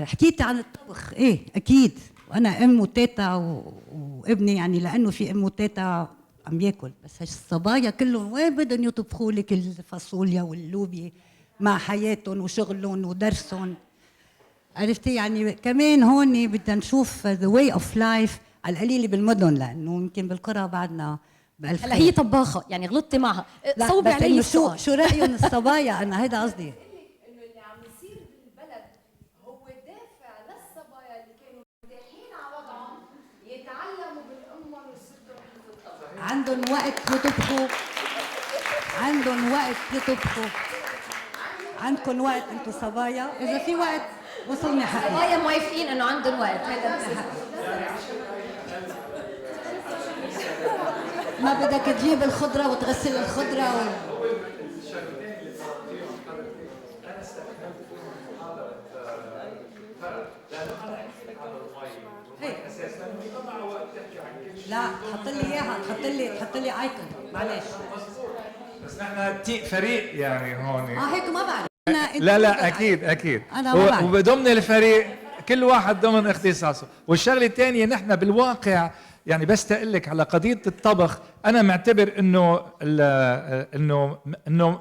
حكيتي عن الطبخ. ايه اكيد، وانا ام وتيتا وابني يعني، لانه في ام وتيتا عم ياكل، بس الصبايا كلهم وين بدهم يطبخوا لك الفاصوليا واللوبيا مع حياتهم وشغلهم ودرسهم. عرفتي يعني كمان هون بدنا نشوف the way of life على القليل بالمدن، لانه يمكن بالقرى بعدنا. هلا هي طباخه يعني غلطتي معها، صوبي علي السؤال. شو رايهم الصبايا؟ انا هيدا قصدي انه اللي عم يصير بالبلد هو دافع للصبايا اللي كانوا مرتاحين على وضعهم يتعلموا بالامهم ويصيروا كيف الطبخ. عندهم وقت يطبخوا. عندكم وقت انتم صبايا؟ اذا في وقت وصلني حقي. صبايا موافقين انه عندهم وقت، هذا ما بدك تجيب الخضرة وتغسل الخضرة الشغلتين اللي طلبتيهم حضرتك انا استخدمت فيهم محاضرة فرق، لانه انا حكيت على المي اساسا طبعا وقت تحكي عن كل شيء. لا حط لي اياها، حط لي ايكون معلش. بس نحن فريق يعني هون. هيك ما بعرف. لا اكيد انا ما بعرف. وضمن الفريق كل واحد ضمن اختصاصه. والشغله الثانيه نحن بالواقع يعني بس تقلك على قضيه الطبخ، انا معتبر انه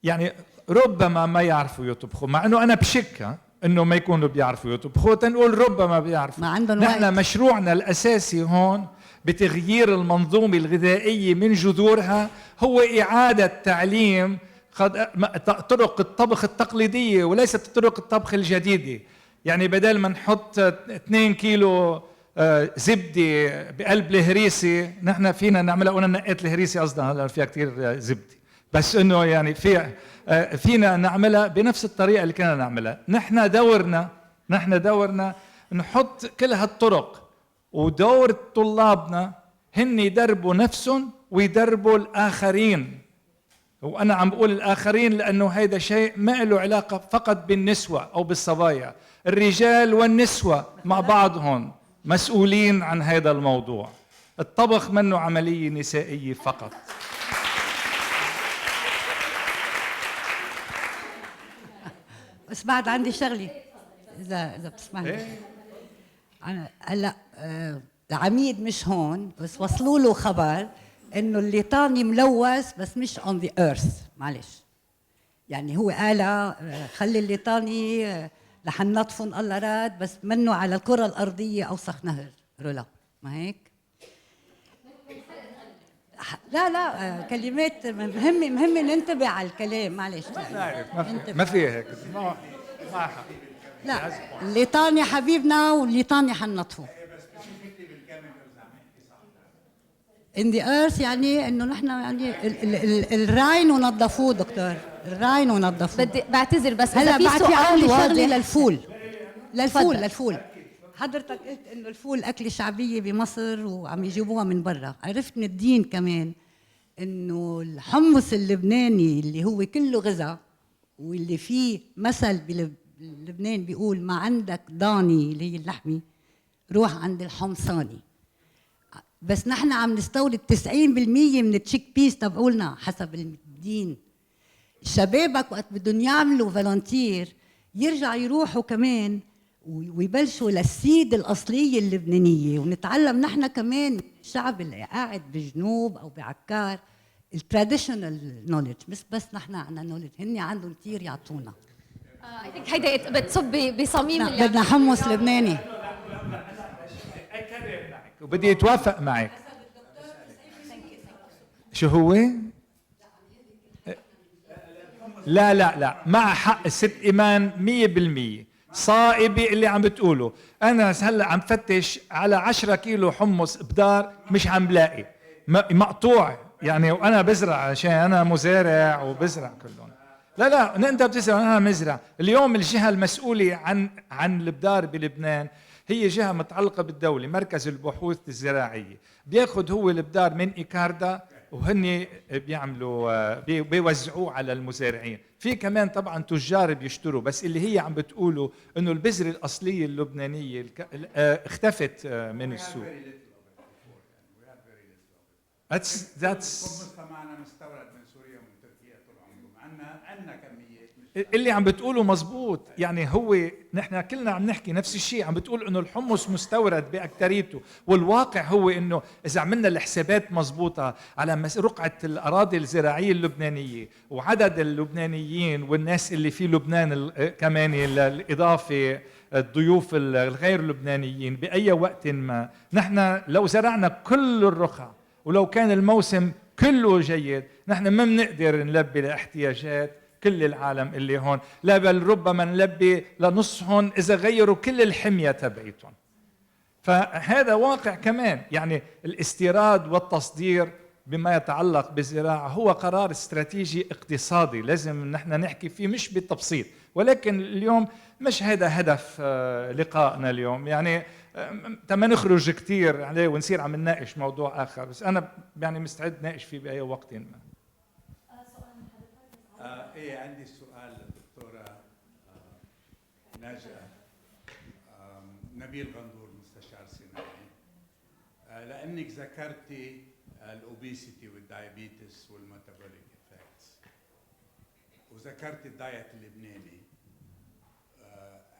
يعني ربما ما يعرفوا يطبخوا، مع انه انا بشك انه ما يكونوا بيعرفوا يطبخوا، تنقول ربما بيعرفوا. ما عندهم نحن وقت. مشروعنا الاساسي هون بتغيير المنظومه الغذائيه من جذورها هو اعاده تعليم طرق الطبخ التقليدية وليست طرق الطبخ الجديدة. يعني بدل ما نحط 2 كيلو زبدة بقلب الهريسة، نحن فينا نعملها. وانا نقيت الهريسة قصدها، هلا فيها كتير زبدة، بس انه يعني فينا نعملها بنفس الطريقة اللي كنا نعملها. نحن دورنا نحط كل هالطرق، ودور طلابنا هن يدربوا نفسهم ويدربوا الآخرين. وأنا عم بقول الآخرين لأنه هيدا شيء ما له علاقة فقط بالنسوة أو بالصبايا، الرجال والنسوة مع بعضهم مسؤولين عن هذا الموضوع. الطبخ منه عملية نسائية فقط. بس بعد عندي شغلة إذا بتسمعني. أنا هلا العميد مش هون، بس وصلوا له خبر إنه الليطاني ملوث بس مش on the earth. معلش، يعني هو قال خلي الليطاني رح ننظفهم الله راد، بس منه على الكرة الأرضية أوسخ نهر رولا، ما هيك؟ لا كلمات مهمة ننتبه على الكلام. معلش ما في هيك، لا الليطاني حبيبنا والليطاني حننطفه. in the earth يعني انه نحن يعني الراين ونظفوه دكتور، الراين ونظفوه. بدي بعتذر بس هلا في بعد في سؤال عندي واضح. شغله للفول. حضرتك قلت انه الفول اكله شعبيه بمصر وعم يجيبوها من برا. عرفت من الدين كمان انه الحمص اللبناني اللي هو كله غذاء، واللي فيه مثل بلبنان بيقول ما عندك ضاني اللي هي اللحمه روح عند الحمصاني. بس نحن عم نستورد 90% من التشيك بيس تبعولنا حسب الدين. شبابك وقت بدهم يعملوا فالنتير يرجع يروحوا كمان ويبلشوا للسيد الأصلية اللبنانية، ونتعلم نحن كمان الشعب اللي قاعد بجنوب أو بعكار التراديشنال نوليدج. مش بس نحن عنا نوليدج، هن عندهم كثير يعطونا. هيدا بتصب بصميم اللي بدنا حمص لبناني. وبدي يتوافق معك. شو هو؟ لا مع حق الست إيمان 100% صائبة اللي عم بتقوله. أنا هلا عم فتش على 10 كيلو حمص بدار مش عم بلاقي، مقطوع يعني. وأنا بزرع عشان أنا مزارع وبزرع كلهم. لا أنت بتزرع أنا مزرع. اليوم الجهة المسؤولة عن البدار بلبنان هي جهة متعلقة بالدولة، مركز البحوث الزراعية. بياخد هو البدار من إيكاردا وهن بيعملوا بيوزعوه على المزارعين. في كمان طبعا تجار بيشتروا، بس اللي هي عم بتقولوا انه البذرة الأصلية اللبنانية اختفت من السوق. That's معنا مستورد من سوريا ومن تركيا طول عمره. عندنا كميات. اللي عم بتقوله مزبوط. يعني هو نحن كلنا عم نحكي نفس الشيء، عم بتقول انه الحمص مستورد باكتريته، والواقع هو انه اذا عملنا الحسابات مزبوطه على رقعه الاراضي الزراعيه اللبنانيه وعدد اللبنانيين والناس اللي في لبنان كمان الاضافه الضيوف الغير لبنانيين باي وقت ما، نحن لو زرعنا كل الرقعه ولو كان الموسم كله جيد، نحن ما بنقدر نلبي لاحتياجات كل العالم اللي هون، لا بل ربما نلبي لنصهم إذا غيروا كل الحمية تبعيتهم. فهذا واقع كمان. يعني الاستيراد والتصدير بما يتعلق بالزراعة هو قرار استراتيجي اقتصادي لازم نحن نحكي فيه مش بالتبسيط، ولكن اليوم مش هذا هدف لقائنا اليوم. يعني تما نخرج كتير عليه ونصير عم نناقش موضوع آخر، بس أنا يعني مستعد ناقش فيه بأي وقت ما. ايه عندي سؤال للدكتورة ناجية. نبيل غندور مستشار صناعي، لانك ذكرتي الاوبيسيتي والدايابيتس والميتابوليك افكتس وذكرتي الدايت اللبناني.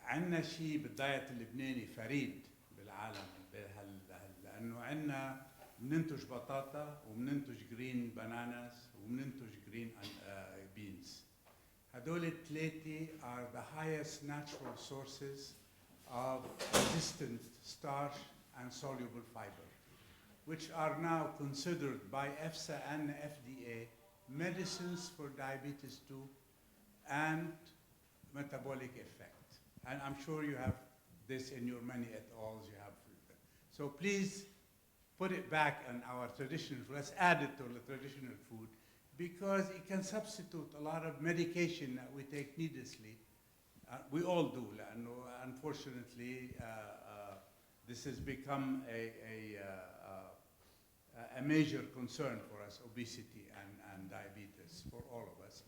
عندنا شيء بالدايت اللبناني فريد بالعالم لانه عندنا بننتج بطاطا وبننتج جرين باناناس وبننتج جرين beans. هدول الثلاثة are the highest natural sources of resistant starch and soluble fiber, which are now considered by EFSA and FDA medicines for diabetes 2 and metabolic effect. And I'm sure you have this in your many et al. You have. So please put it back in our traditional food. Let's add it to the traditional food because it can substitute a lot of medication that we take needlessly. We all do, and unfortunately, this has become a major concern for us, obesity and diabetes for all of us.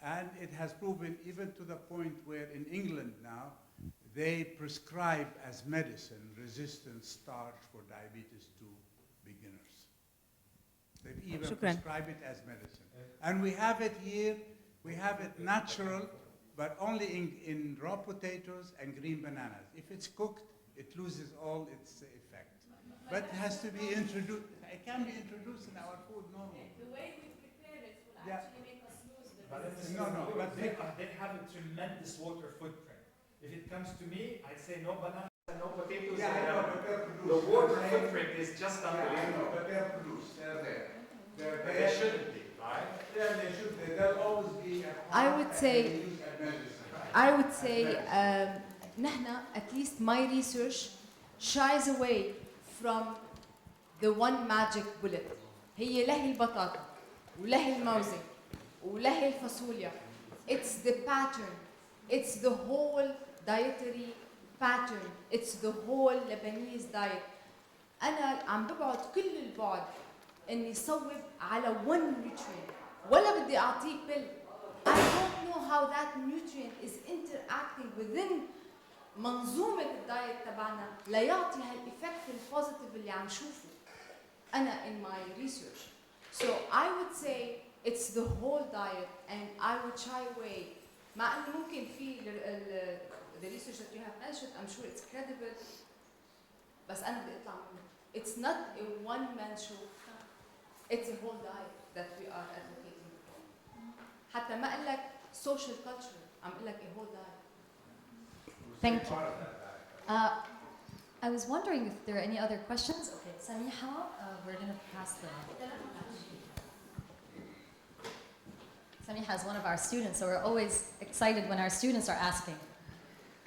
And it has proven even to the point where in England now, they prescribe as medicine resistant starch for diabetes 2 beginners. They've even prescribed it as medicine. And we have it here, we have it natural, but only in raw potatoes and green bananas. If it's cooked, it loses all its effect. But it has to be introduced, it can be introduced in our food normally. The way we prepare it will actually make us lose the But they have a tremendous water footprint. If it comes to me, I say no bananas and no potatoes. The water footprint is just unbelievable. But they're produced, they're there. They shouldn't be, right? Yeah, they should be. There'll always be a I would say, نحن, at least my research, shies away from the one magic bullet. هي لهي البطاطا ولهي الموزة ولهي الفاصوليا. It's the pattern. It's the whole dietary pattern. It's the whole Lebanese diet. أنا عم ببعد كل البعد إني صوب على one nutrient. ولا بدي أعطيه pill. I don't know how that nutrient is interacting within منظومة الدايت تبعنا ليعطي هالإفكت البوزيتيف اللي عم شوفه أنا in my research. So I would say it's the whole diet and I would shy away. مع إنه ممكن في the research that you have mentioned, I'm sure it's credible. بس أنا بدي أطلع منه. It's not a one-man show. It's a whole diet that we are advocating for. حتى ما أقول لك social culture, عم أقول لك a whole diet. Thank you. I was wondering if there are any other questions. Okay, Samiha, we're going to pass the... Samiha is one of our students, so we're always excited when our students are asking.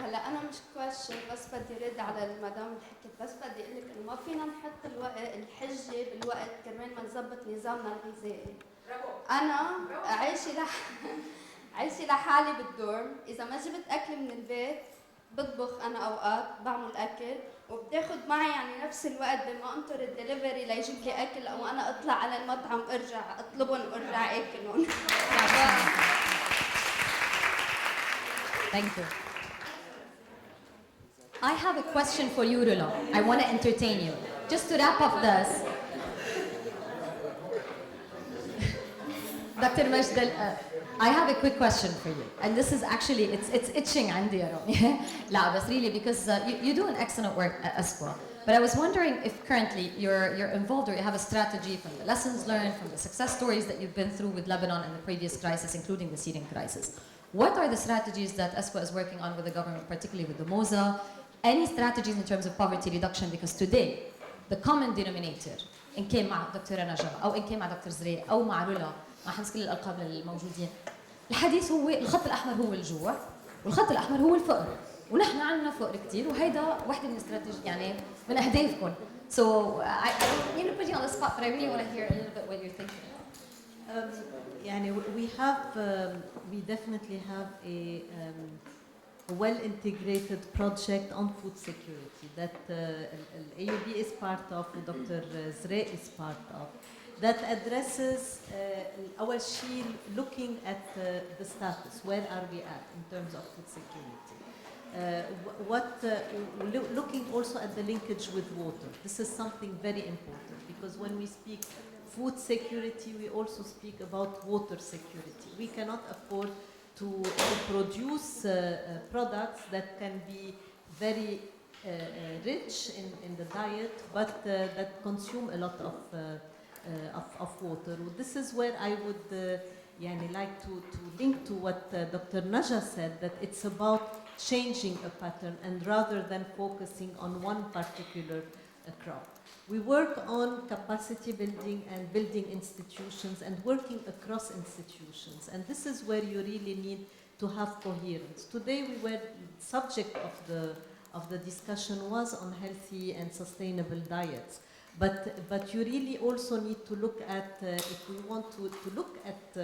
هلا انا مش كويشن بس بدي رد على المدام اللي حكت بس بدي اقول لك انه ما فينا نحط الحجه بالوقت كرمال ما نظبط نظامنا الغذائي. انا عايشه لحالي بالدورم، اذا ما جبت اكل من البيت بطبخ انا اوقات بعمل اكل وبتاخذ معي يعني نفس الوقت بما انطر الدليفري ليجيب لي اكل او انا اطلع على المطعم ارجع اطلبهم وارجع اكلهم. Thank you. I have a question for you, Rula. I want to entertain you. Just to wrap up this, Dr. Majdal, I have a quick question for you. And this is actually, it's itching عندي يا رامي. لا, but really because you do an excellent work as well. But I was wondering if currently you're involved or you have a strategy from the lessons learned, from the success stories that you've been through with Lebanon and the previous crisis, including the Syrian crisis. What are the strategies that ESWA is working on with the government, particularly with the MOSA? Any strategies in terms of poverty reduction? Because today, the common denominator, إن كان مع دكتورة نجا أو إن كان مع دكتور زريع أو مع رولا مع حمص كل الألقاب الموجودين، الحديث هو الخط الأحمر هو الجوع والخط الأحمر هو الفقر، ونحن عندنا فقر كثير وهيدا واحدة من استراتيجي يعني من أهدافكم. So I don't mean to put you on the spot, but I really want to hear a little bit what you're thinking. يعني we definitely have a well-integrated project on food security that AUB is part of, Dr. Zre is part of, that addresses our shield looking at the status, where are we at in terms of food security. Looking also at the linkage with water. This is something very important because when we speak food security, we also speak about water security. We cannot afford to produce products that can be very rich in the diet, but that consume a lot of water. This is where I would like to link to what Dr. Naja said, that it's about changing a pattern and rather than focusing on one particular crop. We work on capacity building and building institutions and working across institutions. And this is where you really need to have coherence. Today we were, subject of the discussion was on healthy and sustainable diets. But you really also need to look at, if we want to look at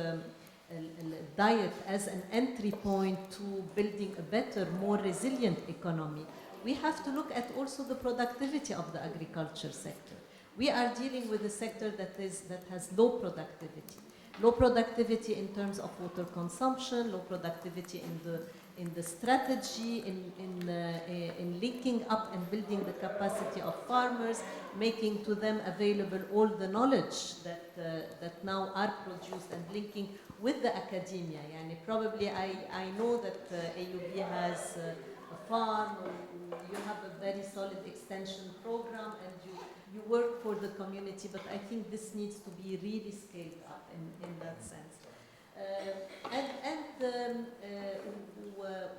diet as an entry point to building a better, more resilient economy, we have to look at also the productivity of the agriculture sector. We are dealing with a sector that has low productivity. Low productivity in terms of water consumption, low productivity in the strategy, in linking up and building the capacity of farmers, making to them available all the knowledge that now are produced and linking with the academia. Yani probably I know that AUB has a farm, or you have a very solid extension program, and you work for the community, but I think this needs to be really scaled up in that sense.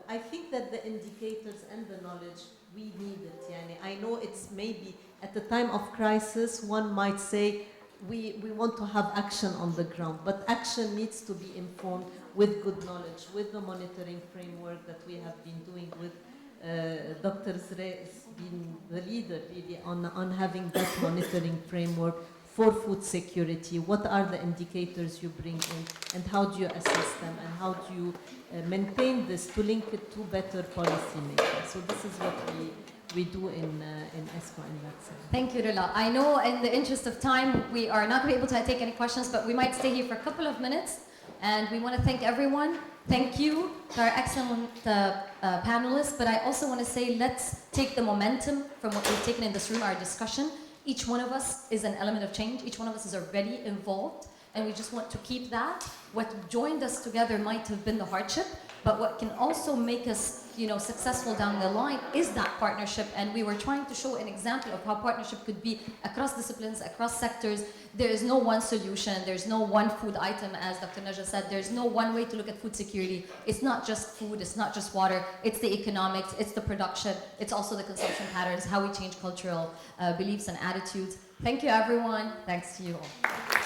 I think that the indicators and the knowledge, we need it. Yani, I know it's maybe at the time of crisis, one might say we want to have action on the ground, but action needs to be informed with good knowledge, with the monitoring framework that we have been doing with Dr. Zre has been the leader really on having that monitoring framework for food security. What are the indicators you bring in, and how do you assess them, and how do you maintain this to link it to better policy making? So this is what we do in ESCO in that sense. Thank you, Rila. I know in the interest of time, we are not going to be able to take any questions, but we might stay here for a couple of minutes. And we want to thank everyone. Thank you to our excellent panelists. But I also want to say, let's take the momentum from what we've taken in this room, our discussion. Each one of us is an element of change. Each one of us is already involved. And we just want to keep that. What joined us together might have been the hardship, but what can also make us, successful down the line is that partnership. And we were trying to show an example of how partnership could be across disciplines, across sectors. There is no one solution. There's no one food item, as Dr. Najah said. There's no one way to look at food security. It's not just food. It's not just water. It's the economics. It's the production. It's also the consumption patterns, how we change cultural beliefs and attitudes. Thank you, everyone. Thanks to you all.